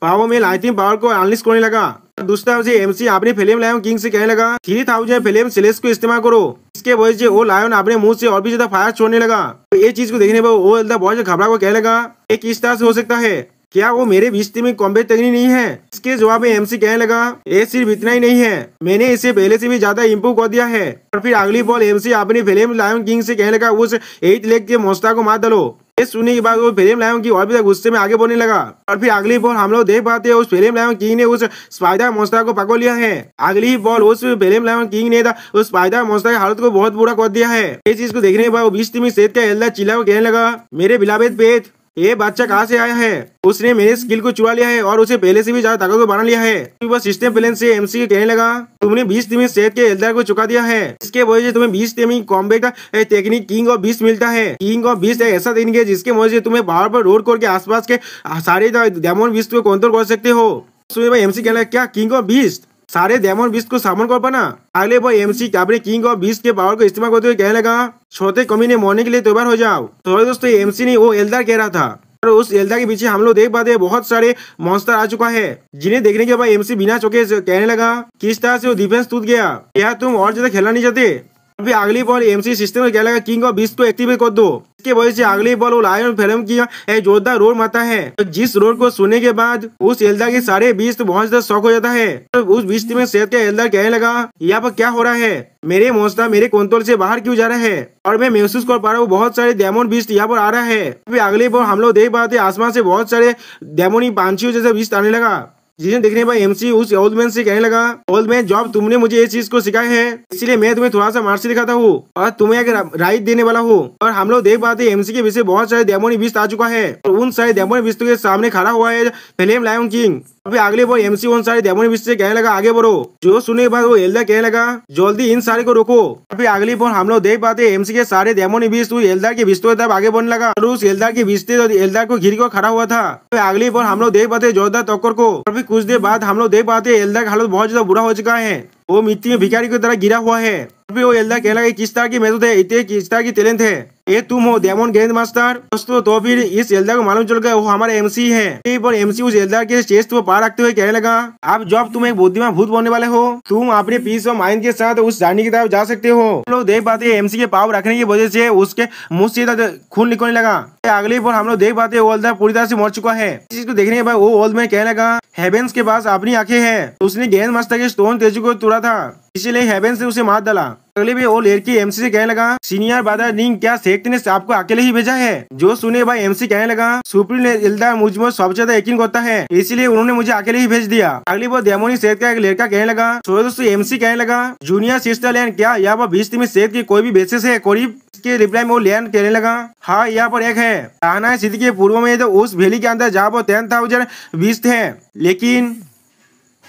पावर में लाइटिंग पावर को अनलिस्ट करने लगा। दूसरा से एमसी अपने फ्लेम लायन किंग से कहने लगा 3000 फ्लेम सेलेस को इस्तेमाल करो। इसके वजह से वो लायन अपने मुंह से और भी ज्यादा फायर छोड़ने लगा। तो ये चीज को देखने पर वो एल्डर बहुत ज्यादा घबरा को कहने लगा ये किस तरह से हो सकता है, क्या वो मेरे 20 टीम में कॉम्बैट तकनीक नहीं है। इसके जवाब में एमसी कहने लगा ये सिर्फ इतना ही नहीं है, मैंने इसे पहले से भी ज्यादा इम्प्रूव कर दिया है। और फिर अगली बॉल एमसी अपने फ्लेम लायन किंग से कहने लगा उस 8 लेग के मोस्ता को मार डालो। ये सुनने के बाद वो फ्लेम लायन की और भी गुस्से में आगे बढ़ने लगा। और फिर अगली बॉल हम लोग देख पाते हैं उस फ्लेम लायन किंग ने उस स्पाइडर मोस्टर को पकड़ लिया है। अगली बॉल उस फ्लेम लायन किंग ने उस स्पाइडर मोस्टर की हालत को बहुत बुरा कर दिया है। ये चीज को देखने के बाद वो 20 टीम सेहत का एल्डर चिल्ला को कहने लगा मेरे बिलावेद पेट ये बच्चा कहाँ से आया है, उसने मेरे स्किल को चुरा लिया है और उसे पहले से भी ज्यादा ताकतवर बना लिया है। तो सिस्टम प्लान से एमसी कहने लगा तुमने 20 टीम सेहत के एल्डर को चुका दिया है, इसके वजह से तुम्हें 20 टीम कॉम्बैट का टेक्निक किंग ऑफ 20 मिलता है। किंग ऑफ 20 एक ऐसा टेक्निक है जिसके वजह से तुम्हें बाहर पर रोड करके आसपास के सारे डेमन बीस्ट को कंट्रोल कर सकते हो। सुनिए भाई एमसी कहने लगा क्या किंग ऑफ 20 सारे डेमन बीस्ट को सामन कर पाना। अगले बार एमसी अपने किंग ऑफ 20 के पावर को इस्तेमाल करते हुए कहने लगा छोटे कमीने मरने के लिए तैयार हो जाओ। तो दोस्तों एमसी ने वो एल्डर कह रहा था और उस एल्डर के पीछे हम लोग देख पाते हैं बहुत सारे मॉन्स्टर आ चुका है जिन्हें देखने के बाद एमसी बिना चौके कहने लगा किस तरह से वो डिफेंस टूट गया, क्या तुम और ज्यादा खेलना नहीं चाहते। अभी अगली बॉल एमसी सिस्टम में कहने लगा किंग ऑफ 20 को एक्टिवेट कर दो। इसके वजह से अगली बार वो लायन फिल्म की एक जोरदार रोड मारता है। तो जिस रोड को सुनने के बाद उस एल्डर के सारे बीस्ट बहुत ज्यादा शौक हो जाता है। तो उस बीस्ट में सेहत का एल्डर कहने लगा, यहाँ पर क्या हो रहा है, मेरे मौसम मेरे कंट्रोल से बाहर क्यों जा रहा है और मैं महसूस कर पा रहा हूँ बहुत सारे डेमोन बीस्ट यहाँ पर आ रहा है। अभी अगले बार हम लोग देख पाते आसमान से बहुत सारे डेमोनी पांचियों जैसे बीस्ट आने लगा, जिसे देखने पर एमसी उस ओल्ड मैन से कहने लगा, ओल्ड मैन जॉब तुमने मुझे ये चीज को सिखाया है इसलिए मैं तुम्हें थोड़ा सा मार्सी दिखाता हूँ और तुम्हें एक राइट देने वाला हूँ। और हम लोग देख पाते एमसी के पीछे बहुत सारे डेमोनी बीस्ट आ चुका है और उन सारे डेमोनी बीस्ट के सामने खड़ा हुआ है फ्लेम लायन किंग। अभी अगले बार एमसी उन सारे डेमोनी बीस्ट से कहने लगा आगे बढ़ो। जो सुनने के बाद वो एल्डर कहने लगा जल्दी इन सारे को रोको। अभी अगली बार हम लोग देख पाते एमसी के सारे डेमोनी बीस्ट एल्डर के बीस्तों की तरफ आगे बढ़ने लगा और उस एल्डर के बीस्ते एल्डर को घिर को खड़ा हुआ था। अगली बार हम लोग देख पाते जोरदार टक्कर को। अभी कुछ देर बाद हम लोग देख पाते एल्डर का हालत बहुत ज्यादा बुरा हो चुका है, वो मिट्टी में भिखारी की तरह गिरा हुआ है। अभी वो एल्डर कहने लगा किस तरह की मेहनत है, इतने किस तरह की टैलेंट है, ये तुम हो डेमन ग्रैंड मास्टर। दोस्तों तो फिर इस एल्डर को मालूम चल गया वो हमारा एमसी है। पर एमसी उस एल्डर के चेस्ट को पार रखते हुए कहने लगा, आप जब तुम एक बुद्धिमान भूत बनने वाले हो तुम अपने पीस और माइंड के साथ उस जानी की तरफ जा सकते हो। हम लोग देख पाते एमसी के पावर रखने की वजह से उसके मुंह से खून निकलने लगा। अगले पर हम लोग देख पाते वो एल्डर पूरी तरह से मर चुका है। इस चीज को देखने के बाद वो ओल्ड मैन कहने लगा हेवेंस के पास अपनी आंखें हैं, उसने ग्रैंड मास्टर के स्टोन तेजू को तोड़ा था इसीलिए हेवेंस ने उसे मार डाला। अगले भी वो लड़की एमसी से कहने लगा सीनियर बादर निंग क्या सेक्ट ने आपको अकेले ही भेजा है। जो सुने भाई एमसी कहने लगा सुप्रीम एल्डर मुझ में सबसे ज्यादा यकीन करता है इसलिए उन्होंने मुझे अकेले ही भेज दिया। अगली बार डेमोनी सेक्ट का एक लड़का कहने लगा दोस्तों एमसी कहने लगा जूनियर सिस्टर लैंड क्या यहाँ पर 20 में सेक्ट की कोई भी बेसिस है करीब के रिप्लाई में वो लैंड कहने लगा हाँ यहाँ पर एक है, आना है सिटी के पूर्व में तो उस वैली के अंदर जहाँ पर 10,000 बीस्ट है, लेकिन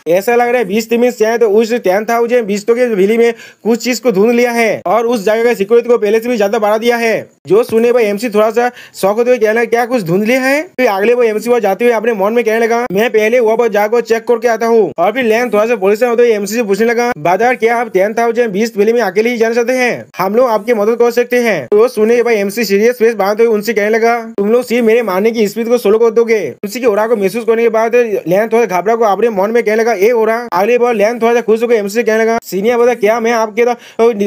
ऐसा लग रहा है 20 में शायद उस 10,000 बीस्तों के वैली में कुछ चीज को ढूंढ लिया है और उस जगह का सिक्योरिटी को पहले से भी ज्यादा बढ़ा दिया है। जो सुने भाई एमसी थोड़ा सा शौक होते हुए कहने लगा क्या कुछ ढूंढ लिया है। फिर अगले वो एमसी वहाँ जाते हुए अपने मन में कहने लगा मैं पहले वहाँ पर जाकर चेक करके आता हूँ। और फिर लैंड थोड़ा सा परेशान होते हुए एमसी से पूछने लगा बाजार क्या आप 10,000 बीस्ट वैली में अकेले ही जाना चाहते हैं, हम लोग आपकी मदद कर सकते हैं। तो सुने भाई एमसी सीरियस फेस बांधते हुए उनसे कहने लगा तुम लोग सिर्फ मेरे मारने की स्पीड को सोलो कर दोगे। उसी के ओरा को महसूस करने के बाद लैंड थोड़ा घबरा को अपने मन में कहने लगा ए ओरा। अगले बार लैंड थोड़ा सा खुश होकर एमसी से कहने लगा सीनियर बता क्या मैं आपके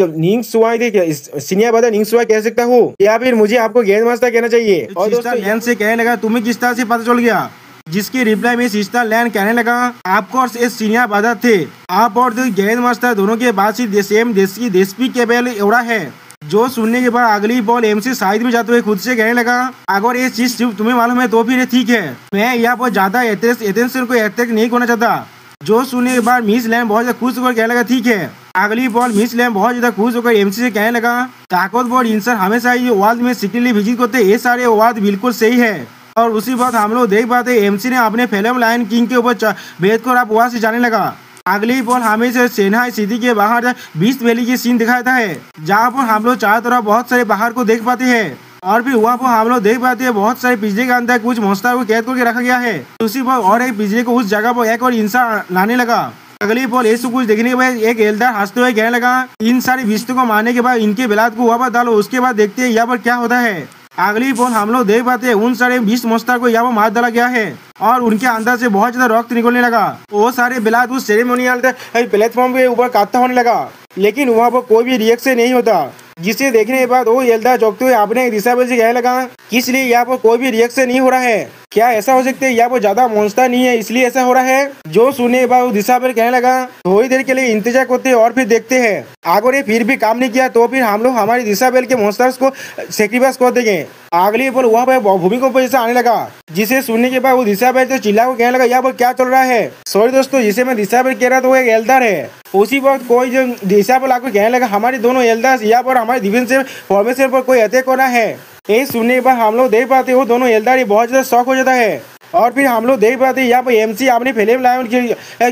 नींद सुवाई थी सीनियर बता नींद सुवाई कह सकता हूँ या फिर मुझे आपको ग्रैंड मास्टर कहना चाहिए। और दोस्तों लैंड से कहने लगा तुम्हें किस तरह से पता चल गया, जिसकी रिप्लाई में सिस्टर लैंड कहने लगा आपको सीनियर बादर थे, आप और ग्रैंड मास्टर दोनों के बाद से सेम देशपी केबल एवरा है। जो सुनने के बाद अगली बॉल एमसी साइड में जाते हुए खुद से कहने लगा अगर ये चीज सिर्फ तुम्हें मालूम है तो फिर ये ठीक है, मैं यहाँ पर ज्यादा एटेंशन को अटैक नहीं करना चाहता। जो सुनने के बाद मिस लैम बहुत ज्यादा खुश होकर कहने लगा ठीक है। अगली बॉल मिस लैम बहुत ज्यादा खुश होकर एमसी से कहने लगा ताकतवर इंसान हमेशा ये वर्ल्ड में सीक्रेटली विजिट करते ये सारे वाद बिल्कुल सही है। और उसी बात हम लोग देख पाते एमसी ने अपने फिल्म लायन किंग के ऊपर भेद कर आप वहाँ से जाने लगा। अगली बॉल हमें से सेन्हाई सिटी के बाहर बीस्ट वैली की सीन दिखाता है जहाँ पर हम लोग चारों तरफ बहुत सारे बाहर को देख पाते हैं और फिर वहाँ पर हम लोग देख पाते हैं बहुत सारे पिंजरे के अंदर कुछ मॉन्स्टर को कैद करके रखा गया है। उसी पर और एक पिंजरे को उस जगह पर एक और इंसान लाने लगा। अगली बॉल ऐसे कुछ देखने के बाद एक एल्डर हंसते हुए कहने लगा इन सारे बीस्तों को मारने के बाद इनके बिलात को वहाँ पर डालो, उसके बाद देखते हैं यहाँ पर क्या होता है। अगली बॉल हम लोग देख पाते हैं उन सारे 20 मॉन्स्टर को यहाँ पर मार डाला गया है और उनके अंदर से बहुत ज्यादा रक्त निकलने लगा। वो सारे बिलात उस सेरेमोनियल प्लेटफॉर्म के ऊपर काटता होने लगा लेकिन वहाँ पर कोई भी रिएक्शन नहीं होता, जिसे देखने के बाद वो एल्डर चौंकते हुए अपने दिशाबल से कहने लगा इसलिए यहाँ पर कोई भी रिएक्शन नहीं हो रहा है, क्या ऐसा हो सकता है यहाँ पर ज्यादा मॉन्स्टर नहीं है इसलिए ऐसा हो रहा है। जो सुनने के बाद दिशाबल कहने लगा थोड़ी देर के लिए इंतजार करते हैं और फिर देखते हैं, अगर ये फिर भी काम नहीं किया तो फिर हम लोग हमारी दिशाबल के मॉन्स्टर्स को सेक्रीफाइस कर देंगे। अगली पर वहाँ पर भूमिकंप जैसा आने लगा, जिसे सुनने के बाद वो दिशाबल तो चिल्ला को कहने लगा यहाँ पर क्या चल रहा है। सॉरी दोस्तों जिसे मैं दिशाबल कह रहा था वो एक एल्डर है। उसी वक्त कोई जो दिशाबल आकर कहने लगा हमारे दोनों एल्डर्स यहाँ पर हमारे डिफेंसिव फॉर्मेशन पर कोई अटैक हो रहा है। ये सुनने के बाद हम लोग देख पाते वो दोनों एल्डर बहुत ज्यादा शॉक हो जाता है और फिर हम लोग देख पाते यहाँ पर एमसी अपने फिल्म लायन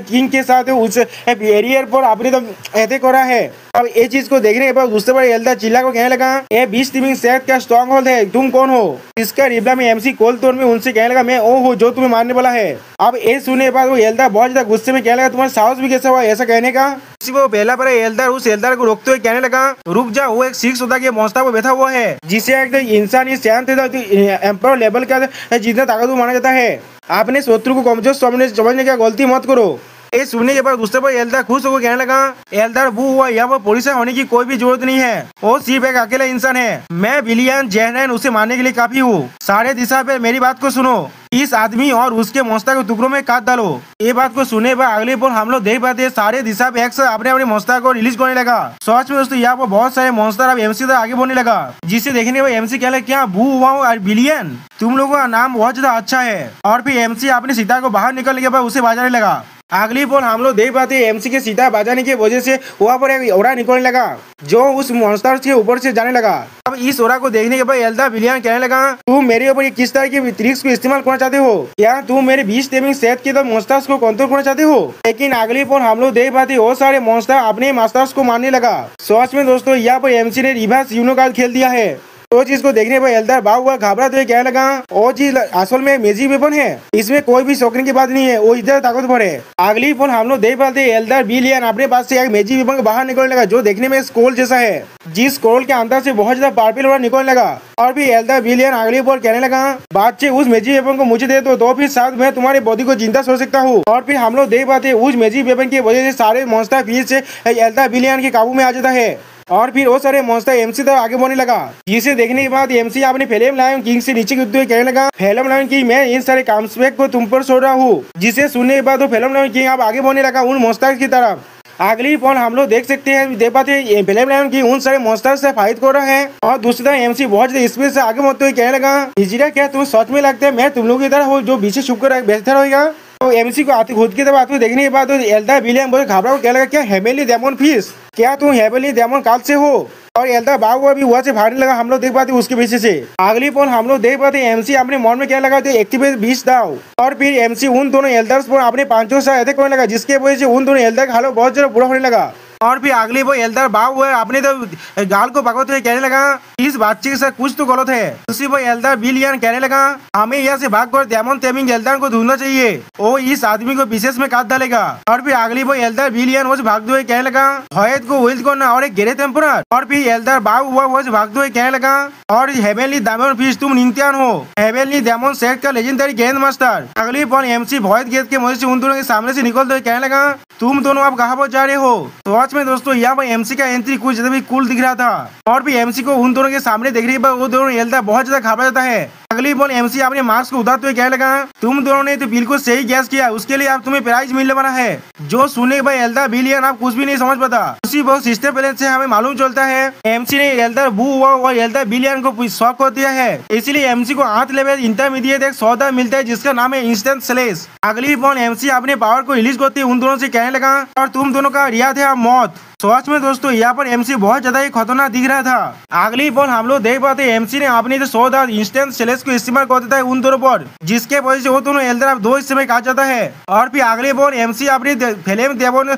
किंग के साथ उस एरियर पर अपने तो अटैक हो रहा है। अब ये चीज को देखने के बाद दूसरे बार एल्डर चिल्ला को कहने लगा ये बीस्ट टीमिंग सेट का स्ट्रॉन्ग होल्ड है, तुम कौन हो। इसका रिप्लाई में एमसी कोल तोड़ में उनसे कहने लगा मैं ओ हूँ जो तुम्हें मारने वाला है। अब ये सुनने के बाद वो एल्डर बहुत ज्यादा गुस्से में कहने लगा तुम्हारा साहस भी कैसा हुआ ऐसा कहने का। वो पहला बार एल्डर उस एल्डर को रोकते हुए कहने लगा रुक जा, वो एक 6 के मॉन्स्टर पर बैठा हुआ है जिसे एक इंसान एम्पायर लेवल का जितना ताकतवर माना जाता है। आपने शत्रु को कमजोर समझने का गलती मत करो। ये सुनने के बाद दूसरे पर एल्डर खुश होकर कहने लगा, एल्डर वो हुआ यहाँ पर पुलिस होने की कोई भी जरूरत नहीं है, वो सिर्फ एक अकेला इंसान है। मैं विलियन जेहनैन उसे मारने के लिए काफी हूँ। सारे दिशा पे मेरी बात को सुनो, इस आदमी और उसके मोस्ता को टुकड़ों में काट डालो। ये बात को सुने पर अगले पल हम लोग देख पाते सारे दिशा पे एक अपने अपने मोस्ता को रिलीज करने लगा। सच में दोस्तों यहाँ पर बहुत सारे मॉन्स्टर अब एमसी तक आगे बढ़ने लगा, जिसे देखने पर एमसी कहला क्या बू हुआ और विलियन तुम लोगों का नाम बहुत ज्यादा अच्छा है। और फिर एमसी अपने सीता को बाहर निकलने के बाद उसे बजाने लगा। अगली पल हम लोग देख पाते एमसी के सीता बजाने की वजह से वहाँ पर एक ओरा निकलने लगा जो उस मॉन्स्टर के ऊपर से जाने लगा। अब इस ओरा को देखने के बाद एल्डर विलियन कहने लगा, तुम मेरे ऊपर किस तरह की ट्रिक्स को इस्तेमाल करना चाहते हो? क्या तुम मेरे 20 टेमिंग सेट के मॉन्स्टर्स को कंट्रोल करना चाहते हो? लेकिन अगली पल हम लोग देख पाते वो सारे मॉन्स्टर अपने मास्टर्स को मारने लगा। सच में दोस्तों यहाँ पर एमसी ने रिवर्स यूनो कार्ड खेल दिया है। तो चीज को देखने पर एल्डर बाबू हुआ घबराते हुए कहने लगा, वो चीज असल में मैजिक वेपन है, इसमें कोई भी शौकीन की बात नहीं है, वो इधर ताकतवर है। अगली पल हम लोग देख पाते एल्डर विलियन अपने पास से एक मैजिक वेपन को बाहर निकलने लगा जो देखने में स्क्रोल जैसा है, जिस स्क्रोल के अंदर से बहुत ज्यादा पावरफुल निकलने लगा। और फिर एल्डर विलियन अगली पल कहने लगा, बात उस मैजिक वेपन को मुझे दे दो तो फिर साथ मैं तुम्हारी बॉडी को जिंदा छोड़ सकता हूँ। और फिर हम लोग देख पाते उस मैजिक वेपन की वजह से सारे मॉन्स्टर फिर से एल्डर विलियन के काबू में आ जाता है। और फिर वो सारे मॉन्स्टर एमसी तक आगे बढ़ने लगा, जिसे देखने के बाद एमसी अपने फ्लेम लायन किंग से नीचे गिरते हुए कहने लगा, फ्लेम लायन किंग मैं इन सारे कामस्पेक को तुम पर छोड़ रहा हूँ। जिसे सुनने के बाद फ्लेम लायन किंग अब आगे बढ़ने लगा उन मॉन्स्टर की तरफ। अगली पल हम लोग देख सकते हैं देख पाते हैं फ्लेम लायन की उन सारे मॉन्स्टर से फाइट कर रहा है। और दूसरी तरफ एमसी बहुत ज्यादा स्पीड से आगे बढ़ते हुए कहने लगा, इजीरा क्या तुम सच में लगता है मैं तुम लोगों की तरह हूँ जो पीछे छुप कर बेहतर होगा? तो एमसी को आते खुद की तरफ आते हुए देखने के बाद तो एल्डर विलियन बहुत घबरा को कहने लगा, क्या हेवेनली डेमन फिश, क्या तुम हेवेनली डेमन काल से हो? और एल्डर बाबू अभी वहाँ से भागने लगा। हम लोग देख पाते उसके पीछे से। अगली पल हम लोग देख पाते एमसी अपने मन में क्या लगा थे एक्टिवेट 20 दाव। और फिर एमसी उन दोनों एल्डर्स पर अपने 500 से अटैक करने लगा, जिसके वजह से उन दोनों एल्डर का हालत बहुत ज्यादा बुरा होने लगा। और फिर अगली वो एल्डर बाबू है अपने तो गाल को पकड़ते हुए कहने लगा, इस बच्चे के साथ कुछ तो गलत है। उसी वो एल्डर विलियन कहने लगा, हमें यहाँ से भागकर डेमन टेमिंग एल्डर को ढूंढना चाहिए, वो इस आदमी को विशेष में काट डालेगा। और फिर अगली वो एल्डर विलियन वो भागते हुए कहने लगा, हयत को विल्ड करना और एक गेरे टेम्परर। और फिर एल्डर बाबू हुआ वो भागते हुए कहने लगा, और हेवेनली डेमन फिश तुम निंत्यान हो, हेवेनली डेमन सेट का लेजेंडरी ग्रैंड मास्टर। अगली पल एमसी भयत गेट के मदद से उन दोनों के सामने से निकलते हुए कहने लगा, तुम दोनों अब कहाँ पर जा रहे हो? तो में दोस्तों यहाँ पर एमसी का एंट्री कुछ ज्यादा भी कूल दिख रहा था। और भी एमसी को उन दोनों के सामने देखने के बाद वो दोनों एल्डर बहुत ज्यादा घबरा जाता है। अगली बॉल एमसी अपने मार्क्स को उतारते हुए कहने लगा, तुम दोनों ने तो बिल्कुल सही गैस किया, उसके लिए आप तुम्हें प्राइज मिलने वाला है। जो सुनने के बाद एल्डर विलियन आप कुछ भी नहीं समझ पाता। उसी बहुत सिस्टर प्लेन से हमें मालूम चलता है एमसी ने एल्डर बू हुआ और एल्डर विलियन को शॉक कर दिया है, इसलिए एमसी को 8 लेवल इंटरमीडिएट एक सौदा मिलता है जिसका नाम है इंस्टेंट स्लेश। अगली बॉल एमसी अपने पावर को रिलीज करते उन दोनों से कहने लगा, और तुम दोनों का रियाद है मौत। सच में दोस्तों यहाँ पर एमसी बहुत ज्यादा ही खतरनाक दिख रहा था। अगली बॉल हम लोग देख पाते एमसी ने अपने जो सौदा इंस्टेंट स्लेश को इस्तेमाल कर देता है उन दोनों पर, जिसके वजह से वो दोनों एल्डर दो हिस्से में काट जाता है। और फिर अगली बॉल एमसी अपनी फ्लेम डेमन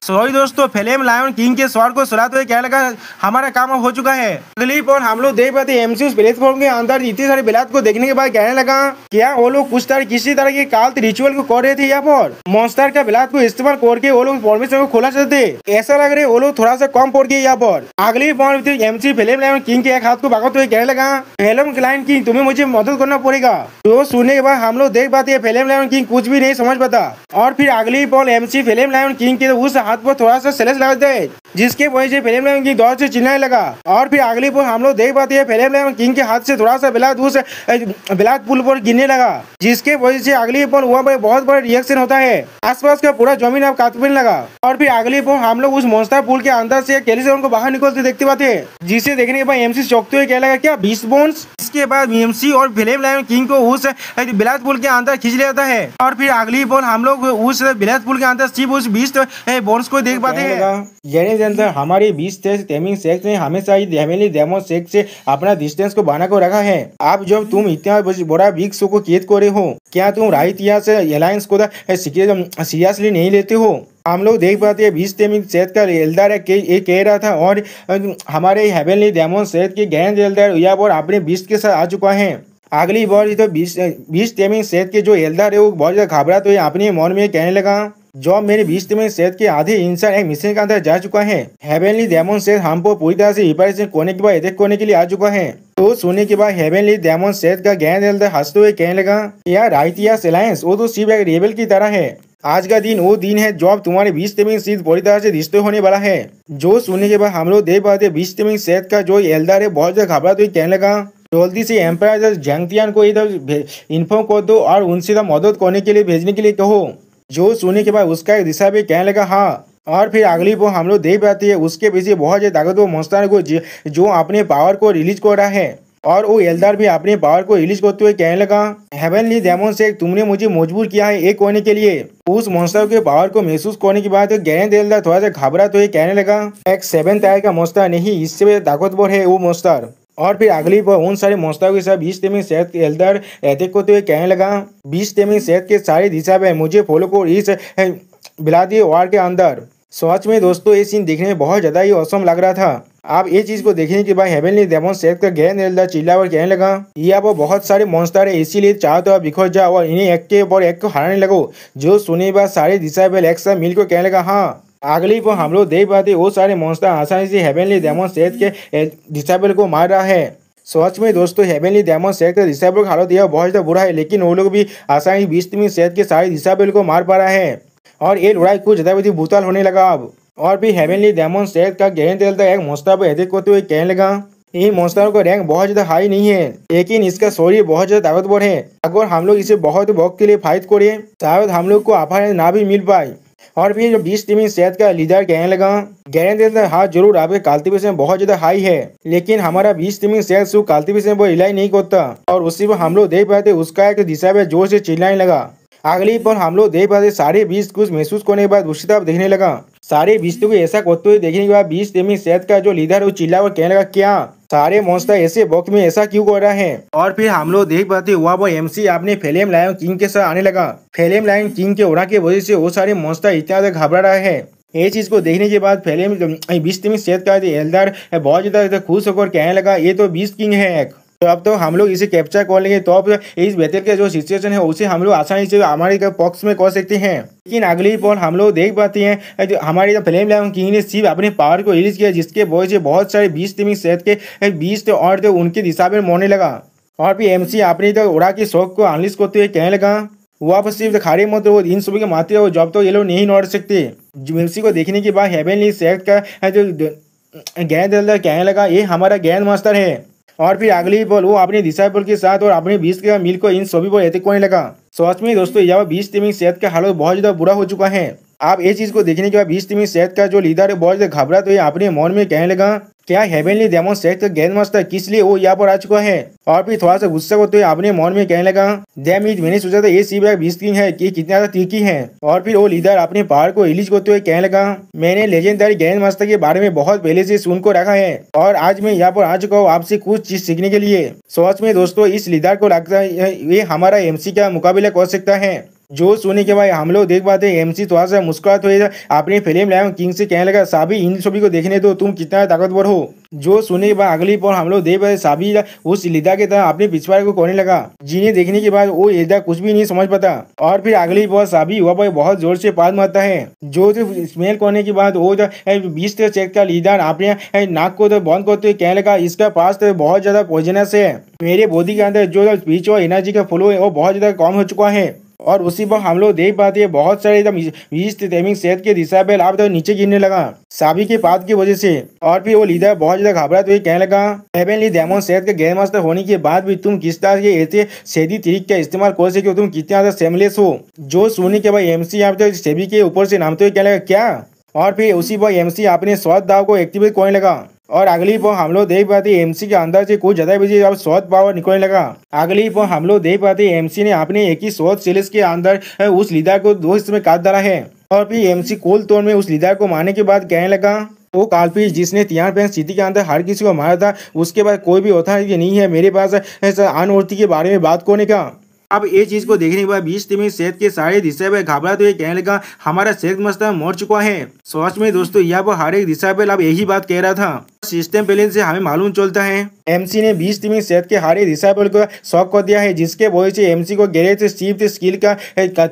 सॉरी दोस्तों फ्लेम लायन किंग के स्वॉर्ड को सुलाते हुए कहने लगा, हमारा काम हो चुका है। अगली पॉल हम लोग देख पाते एमसी उस प्लेटफॉर्म के अंदर इतने सारे बिलात को देखने के बाद कहने लगा, क्या वो लोग किसी तरह के काल्ट रिचुअल को कर रहे थे यहाँ पर? मॉन्स्टर का बिलात को इस्तेमाल करके वो लोग फॉर्मेशन को खोला चाहते, ऐसा लग रहा है वो लोग थोड़ा सा कम पड़ गए यहाँ पर। अगली पॉल एमसी फ्लेम लायन किंग के एक हाथ को पकड़ते हुए कहने लगा, फ्लेम लायन किंग तुम्हें मुझे मदद करना पड़ेगा। तो सुनने के बाद हम लोग देख पाते फ्लेम लायन किंग कुछ भी नहीं समझ पाता। और फिर अगली पॉल एमसी फ्लेम लायन किंग के उस हाथ पर थोड़ा सा लगा दे, जिसके वजह से फ्लेम लायन किंग दौड़ से चिल्लाने लगा। और फिर अगली पर हम लोग देख पाते हैं फ्लेम लायन किंग के हाथ से थोड़ा सा बिलात पुल पर गिरने लगा, जिसके वजह से अगली पर वहाँ पर बहुत बड़ा रिएक्शन होता है, आसपास का पूरा जमीन अब कांपने लगा। और फिर अगली पर हम लोग उस मॉन्स्टर पुल के अंदर से कैलिसोन को बाहर निकलते देखते पाते हैं, जिसे देखने के बाद एमसी चौंकते हुए कहने लगा, क्या 20 बोन्स? इसके बाद एमसी और फ्लेम लायन किंग को उस बिलात पुल के अंदर खींच ले जाता है। और फिर अगली पर हम लोग उस बिलात पुल के अंदर सिर्फ उस 20 बोन्स को देख पाते हैं। हमारे 20 टेमिंग सेक्स ने हमेशा ही हेवेनली डेमन सेक्स से अपना डिस्टेंस को बना कर रखा है। अब जब तुम इतना बड़ा बिग शो को कैद करे हो, क्या तुम राइट से अलायंस को सीरियसली नहीं लेते हो? हम लोग देख पाते हैं 20 टेमिंग सेट का एल्डर कह रहा था, और हमारे हेवेनली डेमन सेट के ग्रैंड एल्डर यहाँ पर अपने 20 के साथ आ चुका है। अगली बार तो 20 टेमिंग सेट के जो एल्डर है वो बहुत ज्यादा घबरा तो अपने मन में कहने लगा, जो मेरे 20 में सेट के आधे इंसान एक मिशन के अंदर जा चुका है। हेवेनली डेमन सेट हमको पूरी तरह से रिपेयरेशन करने के बाद अटैक करने के लिए आ चुका है। तो सुनने के बाद हेवेनली डेमन सेट का ग्रैंड एल्डर हंसते हुए कहने लगा, यार राइट या अलायंस वो तो सिर्फ एक रेबल की तरह है, आज का दिन वो दिन है जब तुम्हारे 20 तेमिंग सीध पूरी तरह से रिश्ते होने वाला है। जो सुनने के बाद हम लोग देख पाते 20 तेमिंग सेठ का जो एल्डर है बहुत ज्यादा घबरा तो कहने लगा जल्दी से एम्पायर जंगतियान को इधर इन्फॉर्म कर दो और उनसे मदद करने के लिए भेजने के लिए कहो। जो सुनने के बाद उसका एक दिशा भी कहने लगा हाँ। और फिर अगली वो हम लोग देख पाते हैं उसके पीछे बहुत ज्यादा ताकतवर मॉन्स्टर को जो अपने पावर को रिलीज कर रहा है और वो एल्डर भी अपने पावर को रिलीज करते हुए कहने लगा हेवनली डेमन से तुमने मुझे मजबूर किया है एक होने के लिए। उस मॉन्स्टर के पावर को महसूस करने के बाद गैरेंट एल्डर थोड़ा सा घबरा तो ये कहने लगा एक 7 टायर का मॉन्स्टर नहीं, इससे ताकतवर है वो मॉन्स्टर। और फिर अगली पर उन सारे मॉन्स्टर के साथ 20 तेमिंग सेठ के एल्डर अटैक करते हुए कहने लगा 20 तेमिंग सेठ के सारे दिशा में मुझे फॉलो को इस बिलादी वार के अंदर। सच में दोस्तों ये सीन देखने में बहुत ज्यादा ही औसम लग रहा था। आप ये चीज को देखने के बाद हेवनली डेमन सेठ का गैरेंट एल्डर चिल्ला और कहने लगा ये अब बहुत सारे मॉन्स्टर है इसीलिए चाहो तो आप बिखर जाओ और इन्हें एक के ऊपर एक को हराने लगो। जो सुने के बाद सारे डिसाइबल एक साथ मिलकर कहने लगा हाँ। अगली पर हम लोग देख पाते वो सारे मॉन्स्टर आसानी से हेवनली डेमन सेठ के डिसाइबल को मार रहा है। सच में दोस्तों हेवनली डेमन सेठ का डिसाइबल का हालत यह बहुत ज्यादा बुरा है, लेकिन वो लोग भी आसानी 20 तेमिंग सेठ के सारे डिसाइबल को मार पा रहा है और ये लड़ाई कुछ ज्यादा भूताल होने लगा अब। और भी हेवनली डेमन सेठ का गैरेंट एल्डर एक मॉन्स्टर पर अटैक करते हुए कहने लगा इन मॉन्स्टर का रैंक बहुत ज्यादा हाई नहीं है, लेकिन इसका शरीर बहुत ज्यादा ताकतवर है। अगर हम लोग इसे बहुत वक्त के लिए फाइट करें शायद हम लोग को आफर ना भी मिल पाए। और फिर 20 तेमिंग सेठ का लीडर कहने लगा गैरेंट एल्डर हाँ जरूर आपके कल्टीवेशन बहुत ज्यादा हाई है, लेकिन हमारा 20 तेमिंग सेठ सिर्फ कल्टीवेशन पर रिलाई नहीं करता। और उसी पर हम लोग देख पाते उसका एक दिशा में जोर से चिल्लाने लगा। अगली पर हम लोग देख पाते सारे 20 कुछ महसूस करने के बाद दूसरी तरफ देखने लगा। सारे 20 को ऐसा करते हुए देखने के बाद 20 तेमिंग सेठ का जो लीडर वो चिल्ला और कहने लगा क्या सारे मॉन्स्टर ऐसे वक्त में ऐसा क्यों कर रहा है। और फिर हम लोग देख पाते हुआ वो एमसी अपने फ्लेम लायन किंग के साथ आने लगा। फ्लेम लायन किंग के उड़ा की वजह से वो सारे मॉन्स्टर इतना ज्यादा घबरा रहा है। ये चीज को देखने के बाद फ्लेम 20 तेमिंग सेठ का एल्डर बहुत ज्यादा खुश होकर कहने लगा ये तो 20 किंग है एक, तो अब तो हम लोग इसे कैप्चर कर लेंगे तो अब इस बैटल का जो सिचुएशन है उसे हम लोग आसानी से हमारे पक्ष में कर सकते हैं। लेकिन अगली पॉल हम लोग देख पाते हैं जो हमारे फ्लेम लायन किंग ने सिर्फ अपने पावर को रिलीज किया जिसके वजह से बहुत सारे 20 तेमिंग सेठ के 20 और तो उनके दिशा में मरने लगा। और फिर एमसी अपनी तो उड़ा के शौक को अनलिश करते हुए कहने लगा वो आप सिर्फ खारे मत वो इन सभी के मारते हो जब तो ये लोग नहीं लड़ सकते। एमसी को देखने के बाद हेवनली सेठ का जो गैरेंट एल्डर कहने लगा ये हमारा ग्रैंड मास्टर है। और फिर अगली बॉल वो अपने डिसाइबल के साथ और अपने 20 के मिल को इन सभी पर अटैक करने लगा। सच में दोस्तों यहाँ 20 तेमिंग सेठ का हालत बहुत ज्यादा बुरा हो चुका है। आप ये चीज को देखने के बाद 20 तेमिंग सेठ का जो लीडर है बहुत ज्यादा घबरा तो ये अपने मन में कहने लगा क्या हेवनली डेमन सेठ का ग्रैंड मास्टर किस लिए वो यहाँ पर आ चुका है। और फिर थोड़ा सा गुस्सा करते हुए अपने मन में कहने लगा डैम इट मैंने सोचा था ये सिर्फ 20 किंग है कि कितना ज्यादा तीखी है। और फिर वो लीडर अपने पावर को रिलीज करते हुए कहने लगा मैंने लेजेंडरी ग्रैंड मास्टर के बारे में बहुत पहले से सुन को रखा है और आज मैं यहाँ पर आ चुका हूँ आपसे कुछ चीज सीखने के लिए। सच में दोस्तों इस लीडर को लगता है ये हमारा एमसी का मुकाबला कर सकता है। जो सुने के बाद हम लोग देख पाते हैं एमसी थोड़ा सा मुस्कुराते हुए अपने फ्लेम लायन किंग से कहने लगा साबी इन सभी को देखने दो तुम कितना ताकतवर हो। जो सुने के बाद अगली पर हम लोग देख पाते साबी उस लीडर के तरह अपने पिछवाड़े को करने लगा जिन्हें देखने के बाद वो लीडर कुछ भी नहीं समझ पाता। और फिर अगली पर साबी हुआ पर बहुत जोर से पाद मारता है जो स्मेल करने के बाद वो 20 सेठ का लीडर अपने नाक को तो बंद करते हुए कहने लगा इसका पास तो बहुत ज्यादा पॉइजनस है, मेरे बॉडी के अंदर जो स्पीच और एनर्जी का फ्लो है वो बहुत ज्यादा कम हो चुका है। और उसी पर हम लोग देख पाते हैं बहुत सारे 20 तेमिंग सेठ के डिसाइबल आप तो नीचे गिरने लगा साबी के पाद की वजह से। और फिर वो लीडर बहुत ज्यादा घबरा तो कहने लगा हेवनली डेमन सेठ का ग्रैंड मास्टर होने के बाद भी तुम किस तरह के ऐसे सीधी तरीके का इस्तेमाल कर सके तुम कितना ज्यादा सेमलेस हो। जो सुनने के बाद एमसी आप तो सेबी के ऊपर से नामते हुए कहने लगा क्या। और फिर उसी पर एमसी अपने स्वाद दाव को एक्टिवेट करने लगा। और अगली पर हम लोग देख पाते एमसी के अंदर से कुछ ज्यादा बजे अब शॉट पावर निकलने लगा। अगली पर हम लोग देख पाते एमसी ने अपने एक ही शॉट सेल्स के अंदर उस लीडर को 2 हिस्से में काट डाला है। और फिर एमसी कोल तौर में उस लीडर को मारने के बाद कहने लगा वो कालपी जिसने तियान सिटी के अंदर हर किसी को मारा था उसके बाद कोई भी अथॉरिटी नहीं है मेरे पास अनवर्ती के बारे में बात करने का। अब ये चीज को देखने के बाद 20 तेमिंग सेठ के सारे डिसाइबल घबरा तो ये कहने लगा हमारा सेठ मास्टर मर चुका है। सच में दोस्तों यहाँ पर हर एक डिसाइबल अब यही बात कह रहा था। सिस्टम पहले से हमें मालूम चलता है एमसी ने 20 तेमिंग सेठ के हर एक डिसाइबल को शॉक कर दिया है जिसके वजह से एमसी को गैरेज से स्कील का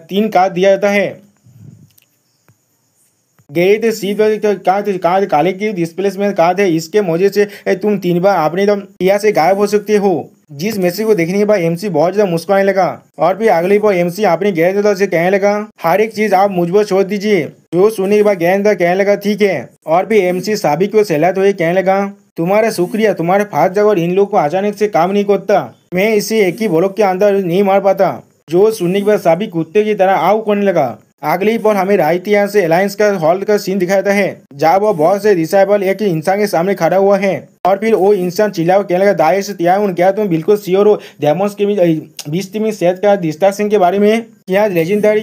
3 कार्ड दिया जाता है। गए थे सी कहा काले की डिस्प्लेसमेंट कहा थे, इसके वजह से तुम 3 बार आपने तो इंडिया से गायब हो सकते हो। जिस मैसेज को देखने के बाद एमसी बहुत ज्यादा मुस्कुराने लगा और फिर अगली बार एमसी अपने गैरदादा से कहने लगा हर एक चीज आप मुझ पर छोड़ दीजिए। जो सुनने के बाद गैरदादा कहने लगा ठीक है। और फिर एमसी साबिक को सहलाते हुए कहने लगा तुम्हारा शुक्रिया, तुम्हारे फास्ट जगह और इन लोगों को अचानक से काम नहीं करता, मैं इसे एक ही ब्लॉक के अंदर नहीं मार पाता। जो सुनने के बाद साबिक कुत्ते की तरह आउ करने लगा। अगली पर हमें राइतिया से अलायंस का हॉल का सीन दिखाता है जहाँ वो बहुत से डिसाइबल एक इंसान के सामने खड़ा हुआ है और फिर वो इंसान चिल्ला कहने लगा दाएश त्यागुन, क्या तुम बिल्कुल श्योर हो डेमोस के 20 सेट का डिस्ट्रैक्शन के बारे में? क्या लेजेंडरी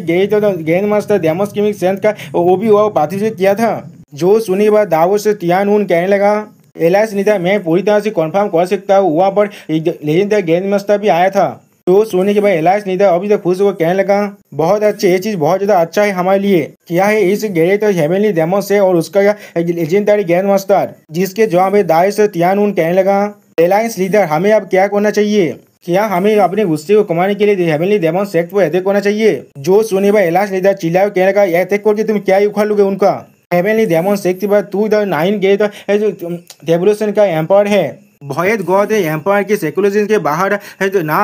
गेंद मास्टर डेमोस के सेट का वो भी हुआ पार्टिसिपेट किया था? जो सुनने के बाद दावो से त्यागुन कहने लगा एलायंस नेता मैं पूरी तरह से कंफर्म कर सकता हूँ वहाँ पर लेजेंडरी गेंद मास्टर भी आया था। तो सोने के बाद एलायंस नेता अभी तक खुश होकर कहने लगा बहुत अच्छे, ये चीज बहुत ज्यादा अच्छा है हमारे लिए। क्या है इस गैरेट और हेवनली डेमोस है और उसका लेजेंडरी ग्रैंड मास्टर? जिसके जवाब में दाइश त्यागुन कहने लगा एलायंस लीडर हमें अब क्या करना चाहिए? क्या हमें अपने गुस्से को कमाने के लिए हेवनली डेमोस सेक्ट पर अटैक करना चाहिए? जो सोने पर एलायंस लीडर चिल्लाए कहने लगा अटैक करके तुम क्या उखाड़ लोगे उनका? हेवनली डेमोस सेक्ट के बाद तू 9 गेट रेवोल्यूशन का एम्पायर है, भयद गॉड एम्पायर के सेकुलरिज्म के बाहर है तो ना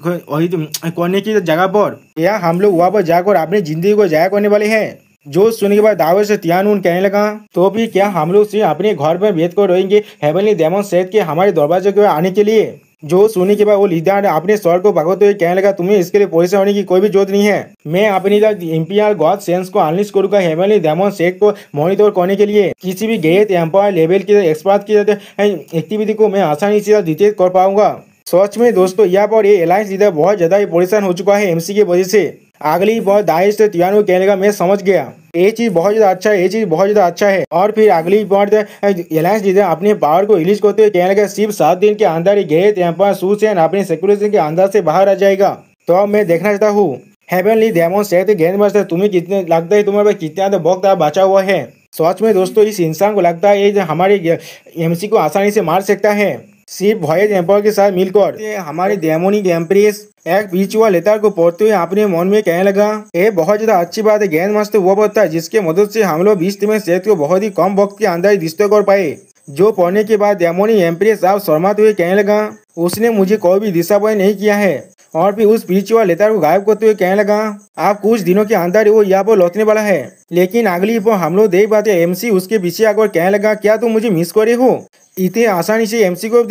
करने की जगह पर या हम लोग वहाँ पर जाकर अपनी जिंदगी को जाया करने वाले हैं। जो सुनने के बाद दावे से त्यागुन कहने लगा तो भी क्या हम लोग सिर्फ अपने घर पर बैठ कर रहेंगे हेवनली डेमोस सेट के हमारे दरवाजे को आने के लिए? जो सुनने के बाद वो लीडर अपने स्वर को भगवते हुए कहने लगा तुम्हें इसके लिए परेशान होने की कोई भी जरूरत नहीं है, मैं अपनी इंपीरियल गॉड सेंस को अनलिश करूंगा हेवनली डेमोस सेट को मॉनिटर करने के लिए। किसी भी ग्रेट एम्पायर लेवल के एक्सपर्ट की एक्टिविटी को मैं आसानी से डिटेक्ट कर पाऊंगा। सच में दोस्तों यहाँ पर ये एलायंस लीडर बहुत ज्यादा ही परेशान हो चुका है एमसी की वजह से। अगली बार दाइश से त्यागुन कहने लगा मैं समझ गया, ये चीज बहुत ज्यादा अच्छा है, ये चीज बहुत ज्यादा अच्छा है। और फिर अगली बार एलायंस लीडर अपने पावर को रिलीज करते हुए कहने लगा सिर्फ 7 दिन के अंदर ही ग्रेट एम्पायर सूचैन अपने सिक्योरिटी के अंदर से बाहर आ जाएगा। तो अब मैं देखना चाहता हूँ हेवनली डेमोस सेट गेंद मास्टर तुम्हें कितने लगता है तुम्हारे पास कितना वक्त बचा हुआ है? सच में दोस्तों इस इंसान को लगता है ये हमारे एमसी को आसानी से मार सकता है सिर्फ भॉयज एम्पायर के साथ मिलकर। हमारे डेमोनिक एम्प्रेस एक बीचुआ लेटर को पढ़ते हुए अपने मन में कहने लगा ये बहुत ज्यादा अच्छी बात है, गेंद मास्टर वो पता है जिसके मदद से हम लोग 20 में सेट को बहुत ही कम वक्त के अंदर डिस्ट्रॉय कर पाए। जो पढ़ने के बाद डेमोनिक एम्प्रेस आप शर्माते हुए कहने लगा उसने मुझे कोई भी डिसअपॉइंट नहीं किया है। और फिर उस बीचुआ लेटर को गायब करते हुए कहने लगा आप कुछ दिनों के अंदर वो यहाँ पर लौटने वाला है। लेकिन अगली बार हम लोग देख पाते एमसी उसके पीछे आकर कहने लगा क्या तुम मुझे मिस करे हो? इतने आसानी से एमसी को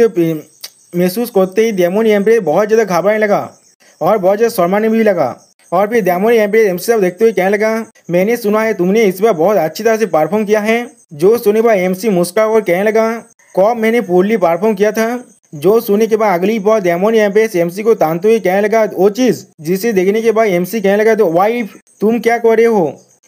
महसूस करते ही डेमोनिक एम्प्रेस बहुत ज्यादा घबराने लगा और बहुत ज्यादा शर्माने भी लगा। और फिर डेमोनिक एम्प्रेस एमसी को देखते हुए कहने लगा मैंने सुना है तुमने इस बार बहुत अच्छी तरह से परफॉर्म किया है। जो सुने बाद एमसी मुस्कुरा और कहने लगा कब मैंने पूर्ली परफॉर्म किया था? जो सुनने के बाद अगली बार डेमोनिक एम्प्रेस एमसी को तानते हुए कहने लगा वो चीज जिसे देखने के बाद एमसी कहने लगा तो वाइफ तुम क्या कर रहे हो?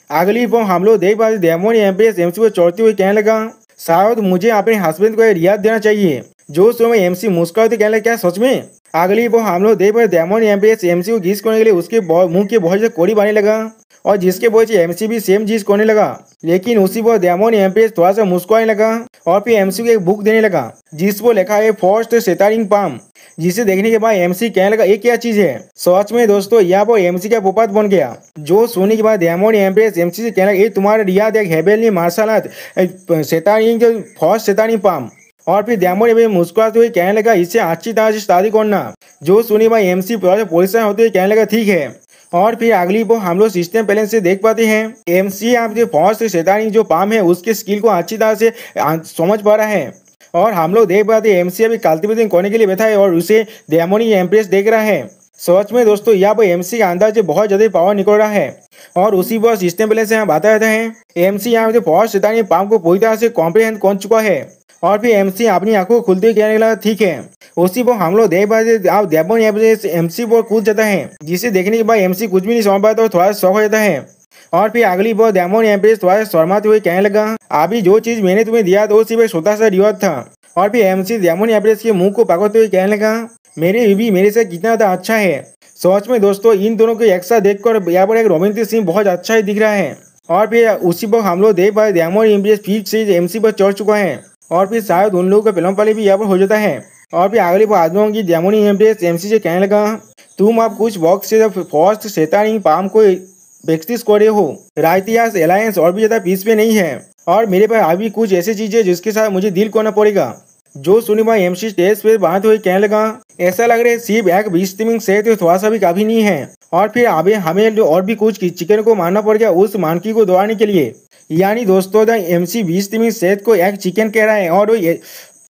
अगली बार हम लोग देख पाते डेमोनिक एम्प्रेस एमसी को चढ़ते हुए कहने लगा शायद मुझे अपने हस्बैंड को रियायत देना चाहिए। जो समय एमसी मुस्कुराते कहने लगा क्या सच में? अगली बार हम लोग देख पाते डेमोनिक एम्प्रेस एमसी को घिस करने के लिए उसके मुंह के बहुत ज्यादा करीब आने लगा और जिसके वजह से एमसी भी सेम चीज करने लगा। लेकिन उसी पर डेमोनिक एम्प्रेस थोड़ा सा मुस्कुराने लगा और फिर एमसी को एक बुक देने लगा जिस पर लिखा है फर्स्ट शेटरिंग पाम, जिसे देखने के बाद एमसी कहने लगा ये क्या चीज है? सच में दोस्तों यहाँ पर एमसी का पोपत बन गया। जो सोने के बाद डेमोनिक एम्प्रेस एमसी से कहने लगा ये तुम्हारा रियाद एक heavenly martial art shattering first shattering palm. और फिर डेमोनिक एम्प्रेस मुस्कुराते हुए कहने लगा इससे अच्छी तरह से शादी करना। जो सोने भाई एमसी परेशान होते हुए कहने लगा ठीक है। और फिर अगली बार हम लोग सिस्टम बैलेंस से देख पाते हैं एमसी आप जो फर्स्ट शेटरिंग जो पाम है उसके स्किल को अच्छी तरह से समझ पा रहा है। और हम लोग देख पाते हैं एमसी अभी कल्टिवेटिंग करने के लिए बैठा है और उसे डेमोनिक एम्प्रेस देख रहा है। सच में दोस्तों यहाँ पर एमसी का अंदाज बहुत ज्यादा पावर निकल रहा है। और उसी पर सिस्टम बैलेंस से यहाँ बात रहता है एमसी यहाँ पे फर्स्ट शेटरिंग पाम को पूरी तरह से कॉम्प्रिहेंड कर चुका है। और फिर एमसी अपनी आंखों को खुलते हुए कहने लगा ठीक है। उसी पर हम लोग देख पाते आप डेमोनिक एम्प्रेस एमसी पर कूद जाता है जिसे देखने के बाद एमसी कुछ भी नहीं समझ पाता और थोड़ा शौक हो जाता है। और फिर अगली बार डेमोनिक एम्प्रेस थोड़ा शर्माते हुए कहने लगा अभी जो चीज मैंने तुम्हें दिया था वो सिर्फ एक छोटा सा रिवॉर्ड था। और फिर एमसी डेमोनिक एम्प्रेस के मुंह को पकड़ते हुए कहने लगा मेरे बीवी मेरे से कितना ज्यादा अच्छा है। सच में दोस्तों इन दोनों को एक साथ देखकर यहाँ पर एक रोमांटिक सीन बहुत अच्छा ही दिख रहा है। और फिर उसी पर हम लोग देख पाए डेमोनिक एम्प्रेस फिर से एमसी पर चढ़ चुका है और फिर शायद उन लोगों का फिल्म पाले भी यहाँ पर हो जाता है। और फिर अगली बार आदमियों की डेमोनिक एम्प्रेस एमसी से कहने लगा तुम आप कुछ वक्त से फर्स्ट शेटरिंग पाम को प्रैक्टिस कर रहे हो। राइटियास अलायंस और भी ज्यादा पीस पे नहीं है और मेरे पास अभी कुछ ऐसी चीजें जिसके साथ मुझे डील करना पड़ेगा। जो सुनी भाई एमसी स्टेज पे बात हुई कहने लगा ऐसा लग रहा है सिर्फ एक 20 स्टीमिंग से तो थोड़ा सा भी काफी नहीं है और फिर अभी हमें और भी कुछ चिकन को मारना पड़ेगा उस मानकी को दौड़ाने के लिए। यानी दोस्तों एमसी 20 स्टीमिंग सेट को एक चिकन कह रहा है और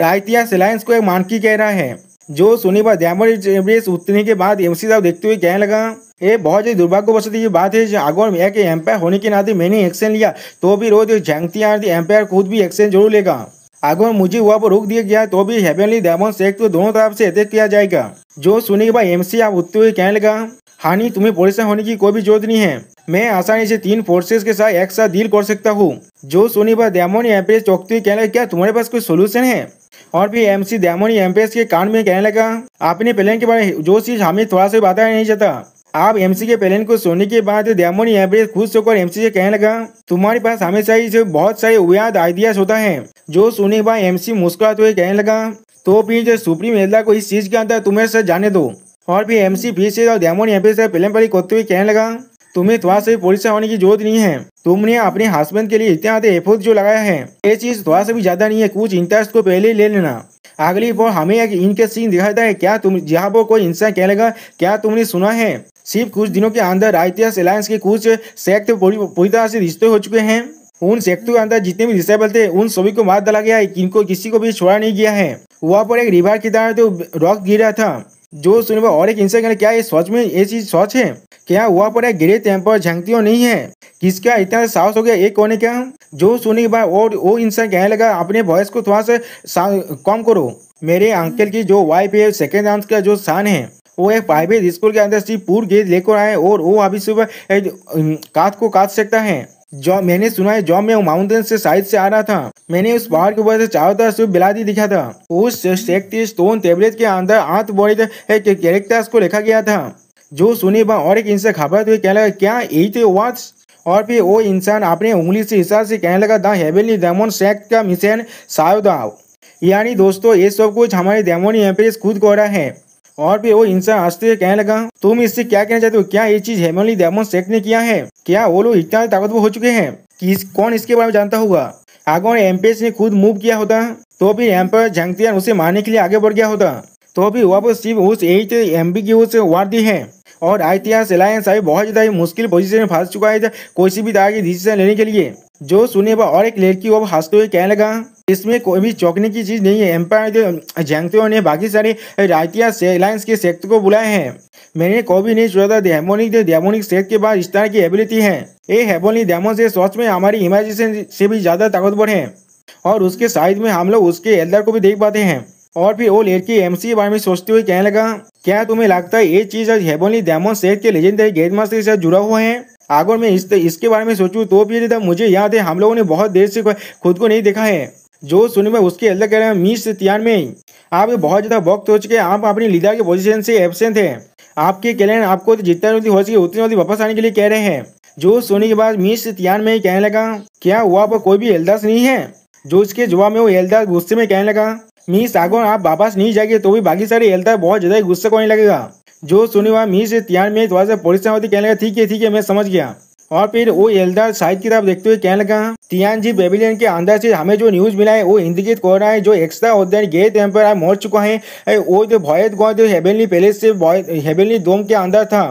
राइटियास अलायंस को एक मानकी कह रहा है। जो सुनी भाई डायमंड एवरेस्ट उतरने के बाद एमसी साहब देखते हुए कहने लगा ये बहुत ही दुर्भाग्यवश ये बात है अगर एक एम्पायर होने के नाते मैंने एक्शन लिया तो भी रोज झांगती एम्पायर खुद भी एक्शन जरूर लेगा। अगर मुझे वहाँ पर रोक दिया गया तो भी हेवनली डायमंड सेक्ट को दोनों तरफ से अटैक किया जाएगा। जो सुने के बाद एमसी आप उठते हुए कहने लगा हानि तुम्हें परेशान होने की कोई भी जरूरत नहीं है, मैं आसानी से 3 फोर्सेस के साथ एक साथ डील कर सकता हूँ। जो सुनी बाद डायमंड एम्प्रेस चौंकते हुए कहने लगा क्या तुम्हारे पास कोई सोल्यूशन है। और फिर एमसी डायमंड एम्प्रेस के कान में कहने लगा अपने प्लान के बारे में जो चीज हमें थोड़ा सा बताया नहीं चाहता। आप एमसी के प्लान को सुनने के बाद डायमंड एम्प्रेस खुश होकर एमसी से कहने लगा तुम्हारे पास हमेशा ही से बहुत सारे उयाद आइडियाज होता है। जो सुने के बाद एमसी मुस्कुराते हुए कहने लगा तो फिर जो सुप्रीम एल्डर को इस चीज के अंदर तुम्हें से जाने दो। और फिर एमसी फिर से डायमंड एम्प्रेस से प्लान पर करते हुए कहने लगा तुम्हें थोड़ा सा भी परेशान होने की जरूरत नहीं है, तुमने अपने हस्बैंड के लिए इतना ज्यादा एफर्ट जो लगाया है ये चीज थोड़ा सा भी ज्यादा नहीं है, कुछ इंटरेस्ट को पहले ही ले लेना। अगली बार हमें एक इनके सीन दिखाता है क्या तुम जहाँ पर कोई इंसान कहने लगा क्या तुमने सुना है सिर्फ कुछ दिनों के अंदर राइटियास अलायंस के कुछ सेक्ट पूरी तरह से रिश्ते हो चुके हैं। उन सेक्टों के अंदर जितने भी डिसेबल थे उन सभी को मार डाला गया है, किनको किसी को भी छोड़ा नहीं गया है। वहाँ पर एक रिवर की तरह तो रॉक गिर रहा था। जो सुने और एक इंसान कहने क्या ये सच में ये चीज सच है क्या वहाँ पर एक गिरे टेम्पर झांकती नहीं है, किसका इतना साहस हो गया एक कोने का। जो सुने के बाद और वो इंसान कहने लगा अपने वॉइस को थोड़ा सा कम करो, मेरे अंकल की जो वाइफ है सेकेंड आर्म्स का जो सन है वो एक प्राइवेट स्कूल के अंदर से पूरी गेज लेकर आए और वो अभी सुबह काट को काट सकता है। जो मैंने सुना है जब मैं माउंटेन से साइड से आ रहा था मैंने उस पहाड़ के ऊपर से चारों तरफ से बिलादी दिखा था। उस स्टोन टेबलेट के अंदर 8 बड़े कैरेक्टर्स को लिखा गया था। जो सुने बा और एक इंसान घबराते हुए कहने लगा क्या यही थे वर्ड्स। और फिर वो इंसान अपने उंगली से इशारे से कहने लगा द हेवनली डायमंड सेक्ट का मिशन सायोदाव। यानी दोस्तों ये सब कुछ हमारे डायमंड एम्प्रेस खुद को रहा है। और फिर वो इंसान हंसते हुए कहने लगा तुम इससे क्या कहना चाहते हो, क्या ये चीज हेवनली डायमंड सेक्ट ने किया है, क्या वो लोग इतना ताकतवर हो चुके हैं कि कौन इसके बारे में जानता होगा। अगर एम्प्रेस ने खुद मूव किया होता तो फिर एम्पायर झांगतियान उसे मारने के लिए आगे बढ़ गया होता, तो फिर वहाँ पर सिर्फ उस 8 एम्बिग्यूअस वार दी है। और राइटियास अलायंस अभी बहुत ज्यादा मुश्किल पोजीशन में फंस चुका है कोई भी तरह की डिसीजन लेने के लिए। जो सुने पर और एक लड़की वो हंसते हुए कहने लगा इसमें कोई भी चौंकने की चीज नहीं है, एम्पायर झांगते ने बाकी सारे राइटियास अलायंस के सेक्ट को बुलाए हैं। मैंने कभी नहीं सोचा था डेमोनिक सेक्ट के बाद इस तरह की एबिलिटी है। ये हेवनली डेमन से सच में हमारी इमेजिनेशन से भी ज्यादा ताकतवर है और उसके साइड में हम लोग उसके एल्डर को भी देख पाते हैं। और फिर वो लड़की एमसी के बारे में सोचते हुए कहने लगा क्या तुम्हें लगता है ये चीज हेवनली डायमंड सेक्ट के लेजेंडरी गेट मास्टर के साथ जुड़ा हुआ है। अगर मैं इसके बारे में सोचूं तो फिर मुझे याद है हम लोगों ने बहुत देर से खुद को नहीं देखा है। जो सुने में उसके एल्डर कह रहे हैं मिस तियानमेई आप बहुत ज्यादा वक्त हो चुके, आप अपनी लीडर के पोजीशन से एब्सेंट है, आपके क्लैन आपको जितना जल्दी हो सके उतनी जल्दी वापस आने के लिए कह रहे हैं। जो सुनने के बाद मिस तियानमेई कहने लगा क्या वहाँ पर कोई भी एल्डर्स नहीं है। जो इसके जवाब में वो एल्डर गुस्से में कहने लगा मिस अगर आप वापस नहीं जाएंगे तो भी बाकी सारे एल्डर बहुत ज्यादा गुस्सा करने लगेगा। जो सुने हुआ मिस तियानमेई थोड़ा सा परेशान होती कहने लगा ठीक है मैं समझ गया। और फिर वो एल्डर साइड की तरफ देखते हुए कहने लगा तियानजी पेविलियन के अंदर से हमें जो न्यूज मिला है वो इंडिकेट कर रहा है जो एक्स्ट्रा ऑर्डिनरी गेट एम्पायर मर चुका है, वो जो भयत गॉड हेवनली पैलेस से हेवनली डोम के अंदर था।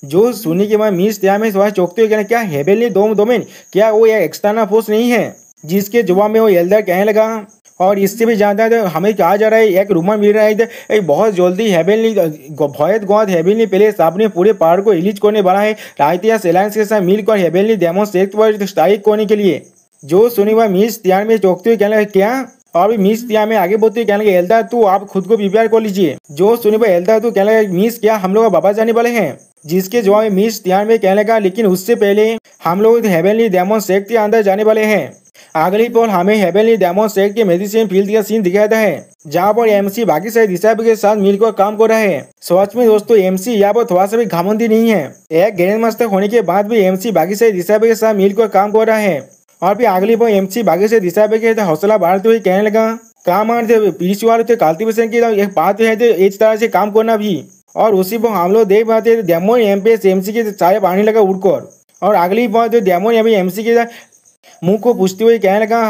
जो सुनने के बाद मिस तियानमेई थोड़ा चौंकते हुए कहना क्या हेवनली डोमेन क्या वो एक एक्सटर्नल फोर्स नहीं है। जिसके जवाब में वो एल्डर कहने लगा और इससे भी ज्यादा हमें कहा जा रहा है एक रूमर मिल रहा है बहुत जल्दी हेवनली भयत गॉड हेवनली पैलेस अपने पूरे पहाड़ को रिलीज करने वाला है राइटियास अलायंस के साथ मिलकर हेवनली डायमंड सेक्ट पर स्ट्राइक करने के लिए। जो सुनी हुआ मिस तियानमेई चौंकते हुए कहने लगा क्या। और मिस तियानमेई आगे बढ़ते हुए कहने लगे एल्डर तो आप खुद को प्रिपेयर कर लीजिए। जो सुनी हुआ एल्डर तो कहने लगा मिस क्या हम लोग वापस जाने वाले हैं। जिसके जवाब में मिस तियानमेई कहने लगा लेकिन उससे पहले हम लोग हेवनली डायमंड सेक्ट के अंदर जाने वाले हैं। अगली पल हमें हेवनली डायमंड सेक्ट के मेडिसिन फील्ड का सीन दिखाता है जहाँ पर एमसी बाकी सारे डिसाइबल के साथ मिलकर काम कर रहा है। सच में दोस्तों एमसी यहाँ पर थोड़ा सा भी घमंडी नहीं है, एक ग्रैंड मास्टर होने के बाद भी एमसी बाकी सारे डिसाइबल के साथ मिलकर काम कर रहा है। और फिर अगली पल एमसी बाकी सारे डिसाइबल के हौसला बढ़ाते हुए कहने लगा काम पीछे वाले कल्टिवेशन की एक बात है इस तरह से काम करना भी। और उसी पर हम लोग देख पाते डायमंड एम्प्रेस एमसी के सारे पानी लगा उड़कर और अगली बार जो डेमोन अभी एमसी के मुंह को पूछते हुए कहने लगा,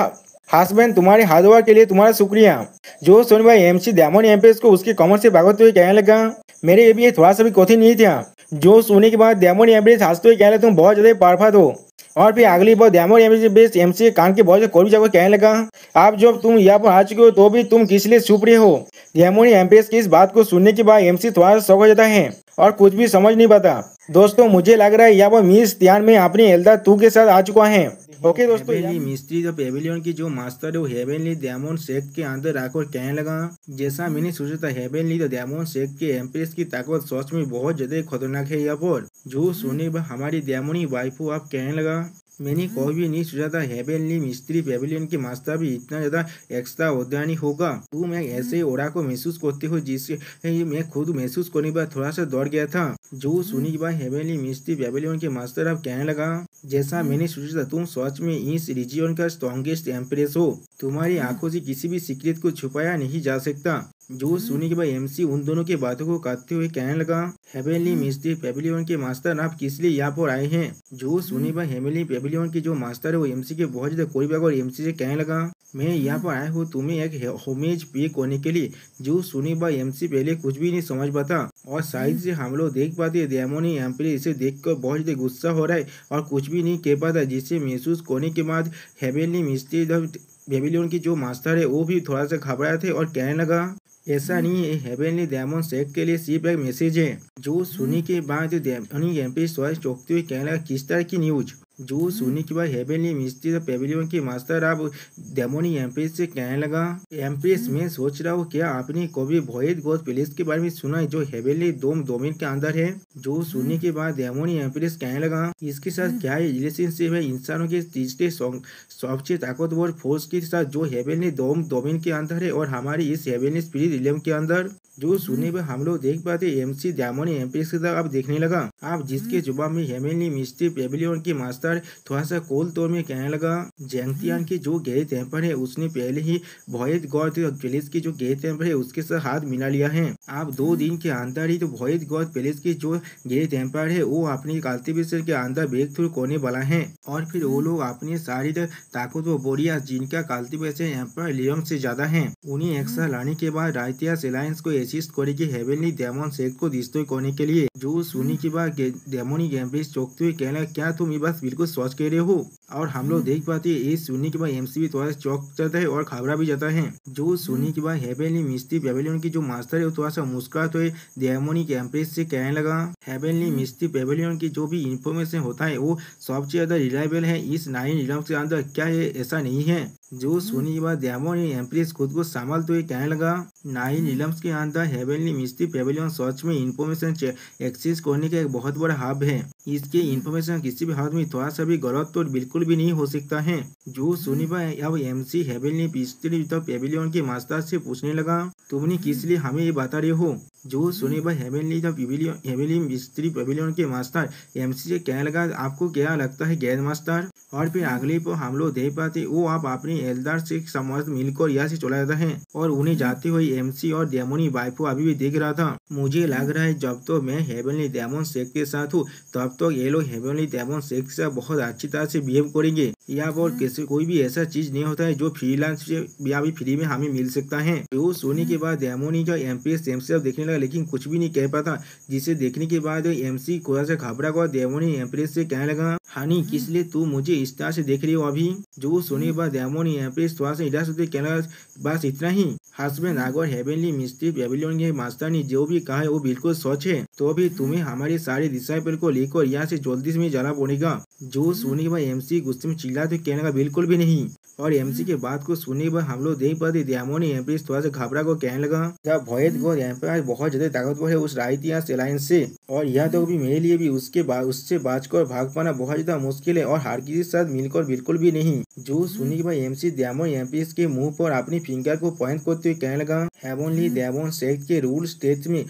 हस्बैंड तुम्हारे हार्डवर्क के लिए तुम्हारा शुक्रिया। जो सुन भाई एमसी डेमोन एम्प्रेस को उसके कमर से भागते हुए कहने लगा, मेरे ये भी ये थोड़ा सा भी कठिन नहीं था। जो सुनने के बाद डेमोन एम्प्रेस हंसते हुए कहने लगा, तुम बहुत ज्यादा परफेक्ट हो। और फिर अगली बार डेमोन एम्प्रेस एमसी के कान के बहुत ज्यादा कोई जाकर कहने लगा, आप जब तुम यहाँ पर आ चुके हो तो भी तुम किस लिए छुप रहे हो। डेमोन एम्प्रेस की इस बात को सुनने के बाद एमसी थोड़ा सा शौक हो जाता है और कुछ भी समझ नहीं पाता। दोस्तों मुझे लग रहा है यहाँ पर मिस ध्यान में अपनी एल्डर तू के साथ आ चुका है। ओके दोस्तों, हेवनली मिस्ट्री द पेविलियन की जो मास्टर है वो हेवनली डेमन शेक के अंदर आकर कहने लगा, जैसा मैंने सोचा था हेवनली द डेमन शेक के एम्प्रेस की ताकत सच में बहुत ज्यादा खतरनाक है। यहाँ पर जो सुने हमारी डेमोनी वाइफ आप कहने लगा, मैंने कभी भी नहीं सोचा था हेवनली मिस्ट्री पेविलियन के मास्टर भी इतना ज्यादा एक्स्ट्रा उद्यानी होगा। तुम एक ऐसे ओरा को महसूस करते हो जिससे मैं खुद महसूस करने पर थोड़ा सा डर गया था। जो सुनी के बाद हेवनली मिस्ट्री पेविलियन के मास्टर अब कहने लगा, जैसा मैंने सोचा था तुम सच में इस रीजियन का स्ट्रॉन्गेस्ट एम्प्रेस हो। तुम्हारी आंखों से किसी भी सीक्रेट को छुपाया नहीं जा सकता। जो सुनी के बाद एमसी उन दोनों के बातों को काटते हुए कहने लगा, हेवनली मिस्ट्री पेविलियन के मास्टर आप किस लिए यहाँ पर आए हैं। जो सुनी बाद हेवनली पेविलियन के जो मास्टर है वो एमसी के बहुत ज्यादा करीब आकर एमसी से कहने लगा, मैं यहाँ पर आया हूँ तुम्हें एक होमेज पे करने के लिए। जो सुनी बाद एमसी पहले कुछ भी नहीं समझ पाता और साइड से हम लोग देख पाते डेमोनी एम्प्रेस इसे देखकर बहुत ज्यादा गुस्सा हो रहा है और कुछ भी नहीं कह पाता, जिसे महसूस करने के बाद हेवनली मिस्ट्री पेविलियन की जो मास्टर है वो भी थोड़ा सा घबराए थे और कहने लगा, ऐसा नहीं है, हेवनली डेमन शेक के लिए सिर्फ एक मैसेज है। जो सुनी के बाद डेमोनी एम्प्रेस चौंकते हुए कहने लगा, किस तरह की न्यूज। जो सुनी के बाद हेवनली मिस्ट्री पेविलियन के मास्टर अब डेमोनी एम्प्रेस से कहने लगा, एम्प्रेस मैं सोच रहा हूँ क्या आपने कभी भोयद गोद पैलेस के बारे में सुना है जो हेवनली डोमेन के अंदर है। जो सुनने के बाद डेमोनी एम्प्रेस कहने लगा, इसके साथ क्या रिलेशनशिप है इंसानों के तीसरे सबसे ताकतवर फोर्स के साथ जो हेवनली डोमेन के अंदर है और हमारी इस हेवनली स्पिरिट रिलम के अंदर। जो सुनने पर हम लोग देख पाते एमसी डेमोनी एम्प्रेस की तरफ अब देखने लगा, आप जिसके जवाब में हेवनली मिस्ट्री पेविलियन के मास्टर थोड़ा सा कोल तौर में कहने लगा, जेंगतियान के जो गए टेम्पर है उसने पहले ही भोयद गॉड पैलेस के जो गए टेम्पर है उसके साथ हाथ मिला लिया है। आप 2 दिन के अंदर ही तो भोयद गॉड पैलेस के जो गए टेम्पर है वो अपनी कल्टिवेशन के अंदर ब्रेक थ्रू करने वाला है और फिर वो लोग अपने सारी ताकत व बोरिया जिनका कल्टिवेशन एम्पर लियम से ज्यादा है उन्हें एक्स्ट्रा लाने के बाद राइटियस एलायंस को असिस्ट करेगी हेवनली डेमन शेक को डिस्ट्रॉय करने के लिए। जो सुनी के बाद डेमोनी एम्प्रेस चौंकते हुए कहना, क्या तुम ये बात बिल्कुल सोच कह रहे हो। और हम लोग देख पाते हैं इस सुनी के बाद एमसी भी थोड़ा सा चौंक जाता है और घबरा भी जाता है। जो सुनी के बाद हेवनली मिस्ट्री पेविलियन की जो मास्टर है वो थोड़ा सा मुस्कुराते हुए डेमोनी एम्प्रेस से कहने लगा, हेवनली मिस्ट्री पेविलियन की जो भी इंफॉर्मेशन होता है वो सबसे ज्यादा रिलायबल है इस 9 रिलम्स के अंदर, क्या है ऐसा नहीं है। जो सुनी के बाद डेमोनी एम्प्रेस खुद को संभालते हुए कहने लगा, 9 रिलम्स के अंदर हेवनली मिस्ट्री पेविलियन सच में इंफॉर्मेशन एक्सेस करने का एक बहुत बड़ा हब है। इसके इंफॉर्मेशन किसी भी हाथ में थोड़ा सा भी गलत तो बिल्कुल भी नहीं हो सकता है। जो सुनी अब एमसी हेवनली मिस्ट्री पेविलियन के मास्टर से पूछने लगा, तुमने किस लिए हमें ये बता रहे हो। जो सुनी हेवनली मिस्ट्री पेविलियन के मास्टर एमसी से कहने लगा, आपको क्या लगता है ग्रैंड मास्टर। और फिर अगले पर हम लोग देख पाते वो आप अपने एल्डर से समझ मिलकर यहाँ से चला जाता है और उन्हें जाते हुए एमसी और डेमोनी वाइफ को अभी भी देख रहा था। मुझे लग रहा है जब तो मैं हेवनली डेमन शेक के साथ हूँ तब तो ये लोग हेवनली डेमन शेक से बहुत अच्छी तरह से बिहेव करेंगे। यहाँ पर किसी कोई भी ऐसा चीज नहीं होता है जो फ्रीलांस या भी फ्री में हमें मिल सकता है। जो सोने के बाद डेमोनी का एम्प्रेस एमसी अब देखने लगा लेकिन कुछ भी नहीं कह पाता, जिसे देखने के बाद एमसी थोड़ा सा घबरा कर डेमोनी एम्प्रेस से कहने लगा, हानी किस लिए तू मुझे इस तरह से देख रही हो अभी। जो सोने के बाद डेमोनी एम्प्रेस थोड़ा सा इधर से कहने लगा, बस इतना ही हस्बैंड। अगर हेवनली मिस्ट्री पेविलियन के मास्टर ने जो भी कहा है वो बिल्कुल सच है तो भी तुम्हें हमारे सारे डिसाइपल को लेकर यहाँ से जल्दी से जाना पड़ेगा। जो सुनने के बाद एमसी गुस्से में चिल्ला तो कहने का बिल्कुल भी नहीं। और एमसी के बात को सुनने के बाद हम लोग देख पाते डेमोनी एम्प्रेस थोड़ा सा घबरा को कहने लगा, जब भोयद गॉड एम्पायर बहुत ज्यादा ताकतवर है उस राइटियस एलायंस से और यह तो भी मेरे लिए भी उससे बचकर भाग पाना बहुत ज्यादा मुश्किल है और हर किसी के साथ मिलकर बिल्कुल भी नहीं। जो सुनने के बाद एमसी डेमोनी एम्प्रेस के मुंह पर अपनी फिंगर को पॉइंट करते हुए कहने लगा, हेवनली डेमन सेक्ट के रूल्स टेस्ट में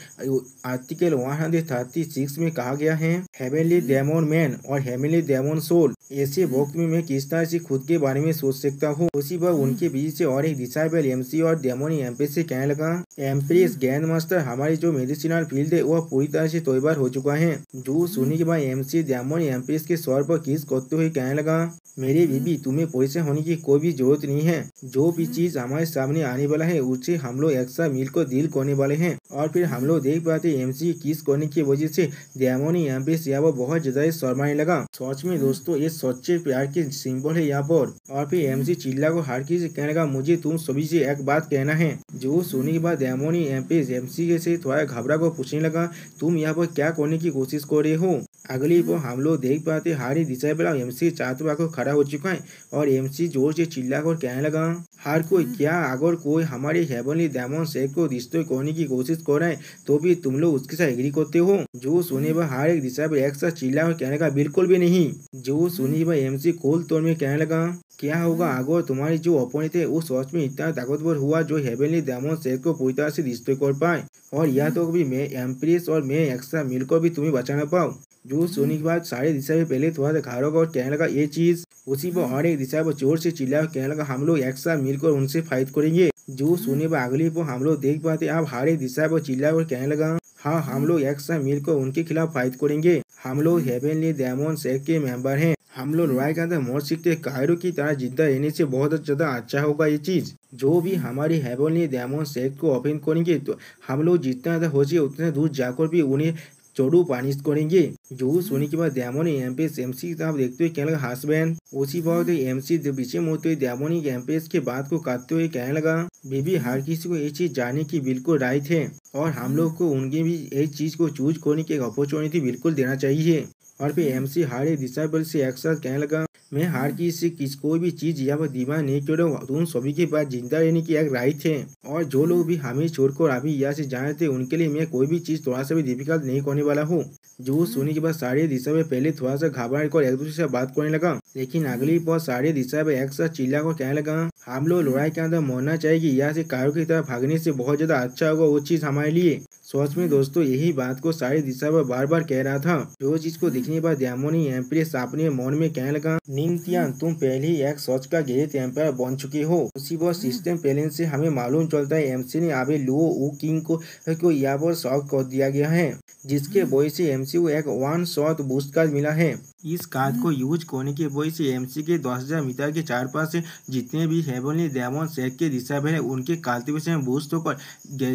आर्टिकल 136 में कहा गया है, हेवनली डेमन मैन और हेवनली डेमन सोल ऐसे वक्त में मैं किस तरह से खुद के बारे में सोच सकता हूँ। उसी पर उनके बीच से और एक डिसाइबल एमसी और डेमोनी एम्प्रेस से कहने लगा, एम्प्रेस ग्रैंड मास्टर हमारी जो मेडिसिनल फील्ड है वह पूरी तरह से तैयार हो चुका है। जो सुनने के बाद एमसी डेमोनी एम्प्रेस के स्वर पर किस करते हुए कहने लगा, मेरी बीबी तुम्हें परेशान होने की कोई भी जरूरत नहीं है। जो भी चीज हमारे सामने आने वाला है उसे हम लोग एक साथ मिलकर डील करने वाले हैं। और फिर हम लोग देख पाते एमसी किस करने की वजह से डेमोनी एम्प्रेस यहाँ पर बहुत ज्यादा शर्माने लगा। सच में दोस्तों ये सच्चे प्यार के सिंबल है यहाँ पर। और फिर एमसी चिल्ला को हर किसी कहने लगा, मुझे तुम सभी से एक बात कहना है। जो सुनने के बाद डेमोनी एम्प्रेस एमसी से थोड़ा घबरा कर पूछने लगा, तुम यहाँ पर क्या करने की कोशिश कर रहे हो। अगली पर हम लोग देख पाते हारी डिसाइबल एमसी चातुआ को खड़ा हो चुका है और एमसी जोर से चिल्ला कर कहने लगा, हर कोई क्या अगर कोई हमारे हेवनली डेमन सेक्ट को डिस्ट्रॉय करने की कोशिश कर रहा है तो भी तुम लोग उसके साथ एग्री करते हो। जो सुने पर हर एक डिसाइबल एक साथ चिल्ला कर कहने लगा, बिल्कुल भी नहीं। जो सुनी पर एमसी खोल तौर में कहने लगा, क्या होगा अगर तुम्हारी जो अपोनेंट है उस सच में इतना ताकतवर हुआ जो हेवनली डेमन सेक्ट को पूरी तरह से डिस्ट्रॉय कर पाए और या तो भी मैं एम्प्रेस और मैं एक्स्ट्रा मिलकर भी तुम्हें बचाना पाऊँ। जो सोने के बाद सारे दिशा में पहले थोड़ा सा खा होगा और कहने लगा ये चीज। उसी पर और एक दिशा पर जोर से चिल्ला कहने लगा, हम लोग एक साथ मिलकर उनसे फाइट करेंगे। जो सोने पर अगली पर हम लोग देख पाते आप हर एक दिशा पर चिल्ला और कहने लगा, हाँ हम लोग एक साथ मिलकर उनके खिलाफ फाइट करेंगे। हम लोग हेवनली डेमन सेक्ट के मेंबर हैं। हम लोग लड़ाई के अंदर मर सकते कायरो की तरह जिंदा रहने से बहुत ज्यादा अच्छा होगा ये चीज। जो भी हमारी हेवनली डेमन सेक्ट को ओपन करेंगे तो हम लोग जितना ज्यादा हो जाए उतना दूर जाकर भी उन्हें चोरू पानिश करेंगे। जो सोने के बाद डेमोनी एम्प्रेस एमसी की तरफ देखते हुए कहने लगा, हस्बैंड। उसी वक्त एमसी पीछे मुड़ते हुए डेमोनी एम्प्रेस के बात को काटते हुए कहने लगा, बेबी हर किसी को ये चीज जानने की बिल्कुल राइट है और हम लोग को उनके भी इस चीज को चूज करने की एक अपॉर्चुनिटी बिल्कुल देना चाहिए। और फिर एमसी हर एक डिसाइबल से एक साथ कहने लगा, मैं हर किसी से कोई भी चीज यहाँ पर डिमांड नहीं कर रहा हूँ, तुम सभी के पास जिंदा रहने की एक राइट है और जो लोग भी हमें छोड़कर अभी यहाँ से जाए थे उनके लिए मैं कोई भी चीज थोड़ा सा भी डिफिकल्ट नहीं करने वाला हूँ। जो सुनने के बाद सारे दिशा में पहले थोड़ा सा घबरा कर एक दूसरे से बात करने लगा, लेकिन अगली पर सारे दिशा में एक साथ चिल्ला कर कहने लगा, हम लोग लड़ाई के अंदर मरना चाहिए, यहाँ से कायों की तरफ भागने से बहुत ज्यादा अच्छा होगा वो चीज हमारे लिए। सच में दोस्तों यही बात को सारी दिशा पर बार बार कह रहा था। जो चीज को देखने के बाद डेमोनी एम्प्रेस अपने मन में कहने लगा, निंतियान तुम पहले ही एक सच का ग्रेट एम्पायर बन चुके हो। उसी वह सिस्टम पहले से हमें मालूम चलता है एमसी ने अभी लुओ ऊ किंग को यहाँ पर शॉक कर दिया गया है, जिसके वजह से एमसी को एक 1 शॉट बूस्ट कार्ड मिला है। इस कार्ड को यूज करने के वजह से एमसी के 10,000 मीटर के चार पास से जितने भी हेवनली डेमन सेक्ट के दिशा है उनके कल्टिवेशन बूस्ट होकर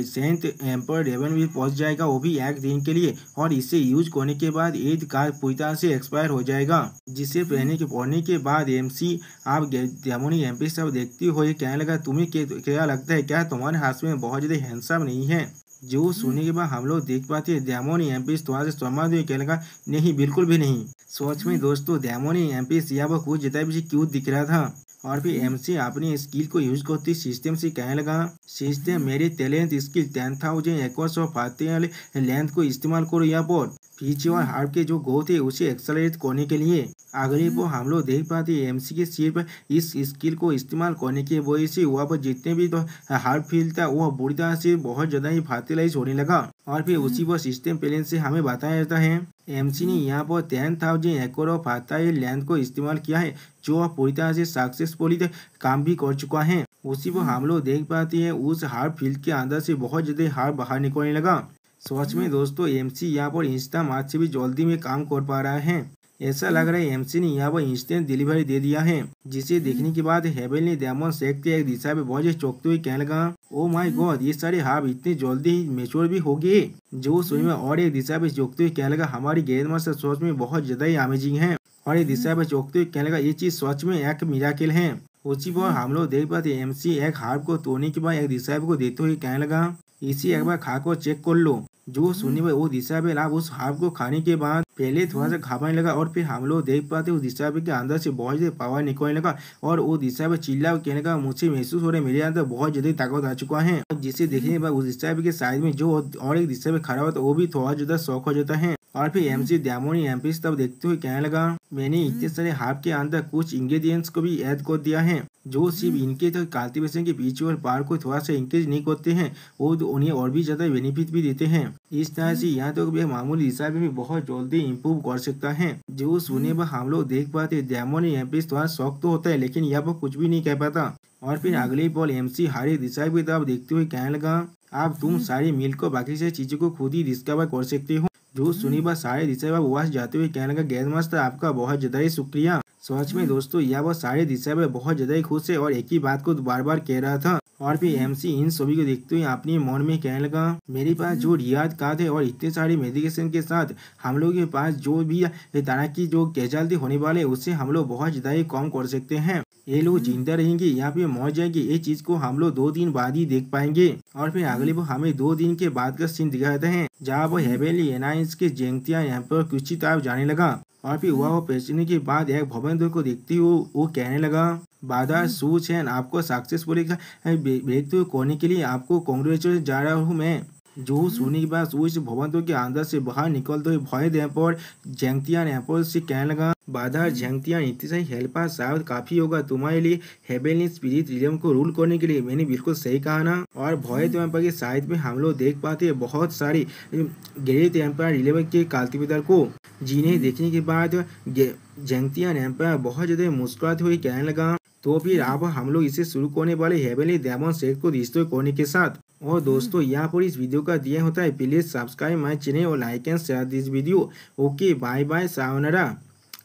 सेंट एम्पर रेवन भी पहुंच जाएगा, वो भी एक दिन के लिए। और इसे यूज करने के बाद ये कार्ड पूरी तरह से एक्सपायर हो जाएगा, जिसे पढ़ने के बाद एमसी आप डेमोनी एम्प्रेस देखते हुए कहने लगा, तुम्हें क्या लगता है क्या तुम्हारे हाथ में बहुत ज्यादा हैंडसम नहीं है। जो सुनने के बाद हम लोग देख पाते हैं डेमोनी एम्प्रेस थोड़ा सा शर्मा हुए कहने लगा, नहीं बिल्कुल भी नहीं। सच में दोस्तों डेमोनी एम्प्रेस यहाँ पर कुछ ज्यादा भी क्यूट दिख रहा था। और फिर एमसी अपनी स्किल को यूज करते सिस्टम से कहने लगा, सिस्टम मेरे talent skill 10,000 acres of particle length को इस्तेमाल करो यहाँ पर पीछे और हार्प के जो ग्रोथ है उसे एक्सेलरेट करने के लिए। अगले पर हम लोग देख पाते हैं एमसी के सिर पर इस स्किल को इस्तेमाल करने की वजह से वहाँ पर जितने भी तो हार्प फील्ड था वह बुरी तरह से बहुत ज्यादा ही फर्टिलाइज होने लगा। और फिर उसी पर सिस्टम प्लेन से हमें बताया जाता है एमसी ने यहाँ पर 10,000 एकड़ ऑफ फर्टाइल लैंड को इस्तेमाल किया है, जो पूरी तरह से सक्सेसफुली काम भी कर चुका है। उसी पर हम लोग देख पाते हैं उस हार्प फील्ड के अंदर से बहुत ज्यादा हार्प बाहर निकलने लगा। सच में दोस्तों एमसी यहाँ पर इंस्टा मार्च से भी जल्दी में काम कर पा रहा है। ऐसा लग रहा है एमसी ने यहाँ पर इंस्टेंट डिलीवरी दे दिया है, जिसे देखने के बाद हेवनली डेमन सेक्ट के एक दिशा में बहुत चौंकते हुए कहने लगा, ओ माय गॉड ये सारे हार्प इतने जल्दी ही मैच्योर भी हो गए। जो सुनी में और एक दिशा में चौंकते हुए कहने लगा, हमारी ग्रैंड मास्टर सच में बहुत ज्यादा ही अमेजिंग है। और एक दिशा में चौंकते हुए कहने लगा, ये चीज सच में एक मिराकिल है। उसी पर हम लोग देख पाते एमसी एक हार्प को तोड़ने के बाद एक दिशा को देते हुए कहने लगा, इसे एक बार खाकर चेक कर लो। जो सुनने में वो दिशा पे लाभ उस हार्प को खाने के बाद पहले थोड़ा सा घबराने लगा और फिर हम लोग देख पाते उस दिशा के अंदर से बहुत ज्यादा पावर निकलने लगा और वो दिशा पे चिल्ला कहने का मुझे महसूस हो रहा है मेरे अंदर बहुत ज्यादा ताकत आ चुका है। जिसे देखने के बाद उस दिशा के साइड में जो और एक दिशा पे खड़ा हुआ था वो भी थोड़ा ज्यादा शौक हो जाता है। और फिर एमसी डेमोनी एमपीस तब देखते हुए कहने लगा, मैंने इतने सारे हाफ के अंदर कुछ इंग्रेडिएंट्स को भी ऐड कर दिया है जो सिर्फ इनके तो कल्टीवेशन के पीछे और पार को थोड़ा सा इंक्रीज नहीं करते हैं और उन्हें और भी ज्यादा बेनिफिट भी देते हैं। इस तरह से यहाँ तो मामूली हिसाब में बहुत जल्दी इम्प्रूव कर सकता है। जो सुने पर हम लोग देख पाते डेमोनी एमपीस थोड़ा शौक तो होता है लेकिन यहाँ पर कुछ भी नहीं कह पाता। और फिर अगले पल एमसी हारी दिशा की तरफ देखते हुए कहने लगा, अब तुम सारी मिल को बाकी से चीजों को खुद ही डिस्कवर कर सकते हो। जो सुनी बात सारे दिशा वास जाते हुए कहने लगा, गेंद मास्टर आपका बहुत ज्यादा ही शुक्रिया। सच में दोस्तों यह वो सारे दिशा बहुत ज्यादा ही खुश है और एक ही बात को बार बार कह रहा था। और फिर एमसी इन सभी को देखते हुए अपने मन में कहने लगा, मेरे पास जो रियाद कार्ड है और इतने सारे मेडिकेशन के साथ हम लोग के पास जो भी तरह की जो कैजुअलिटी होने वाले है उससे हम लोग बहुत ज्यादा ही कम कर सकते हैं। ये लोग जिंदा रहेंगे या फिर मर जाएंगे ये चीज को हम लोग 2 दिन बाद ही देख पाएंगे। और फिर अगले वो हमें 2 दिन के बाद का सीन दिखाते हैं जहाँ वो हेवेली एनाइंस के जेंगतिया यहाँ पर कुछ तरफ जाने लगा। और फिर वह पहुंचने के बाद एक भवन को देखते हुए वो कहने लगा, बाधा सूच है आपको सक्सेसफुली ब्रेक थ्रू करने के लिए आपको कांग्रेचुलेशन जा रहा हूँ मैं। जो सुनने के बाद उस भवन के अंदर से बाहर निकलते हुए भय दे पर जेंगतियान एयरपोर्ट से कहने लगा, बाधा जेंगतियान इतनी सही हेल्पर शायद काफी होगा तुम्हारे लिए हेवेली स्पिरिट रिलम को रूल करने के लिए। मैंने बिल्कुल सही कहा ना। और भय एम्पायर के साइड में हम लोग देख पाते हैं बहुत सारी ग्रेट एम्पायर रिलेवन के कल्टीवेटर को, जिन्हें देखने के बाद जेंगतियान एम्पायर बहुत ज्यादा मुस्कुराते हुए कहने लगा, तो फिर अब हम लोग इसे शुरू करने वाले हेवेली डेमन सेट को डिस्ट्रॉय करने के साथ। और दोस्तों यहाँ पर इस वीडियो का दिया होता है, प्लीज सब्सक्राइब माय चैनल और like and share this video. Okay bye bye sayonara.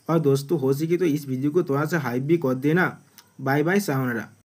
और दोस्तों हो सके तो इस वीडियो को थोड़ा सा हाइप भी कर देना। Bye bye sayonara.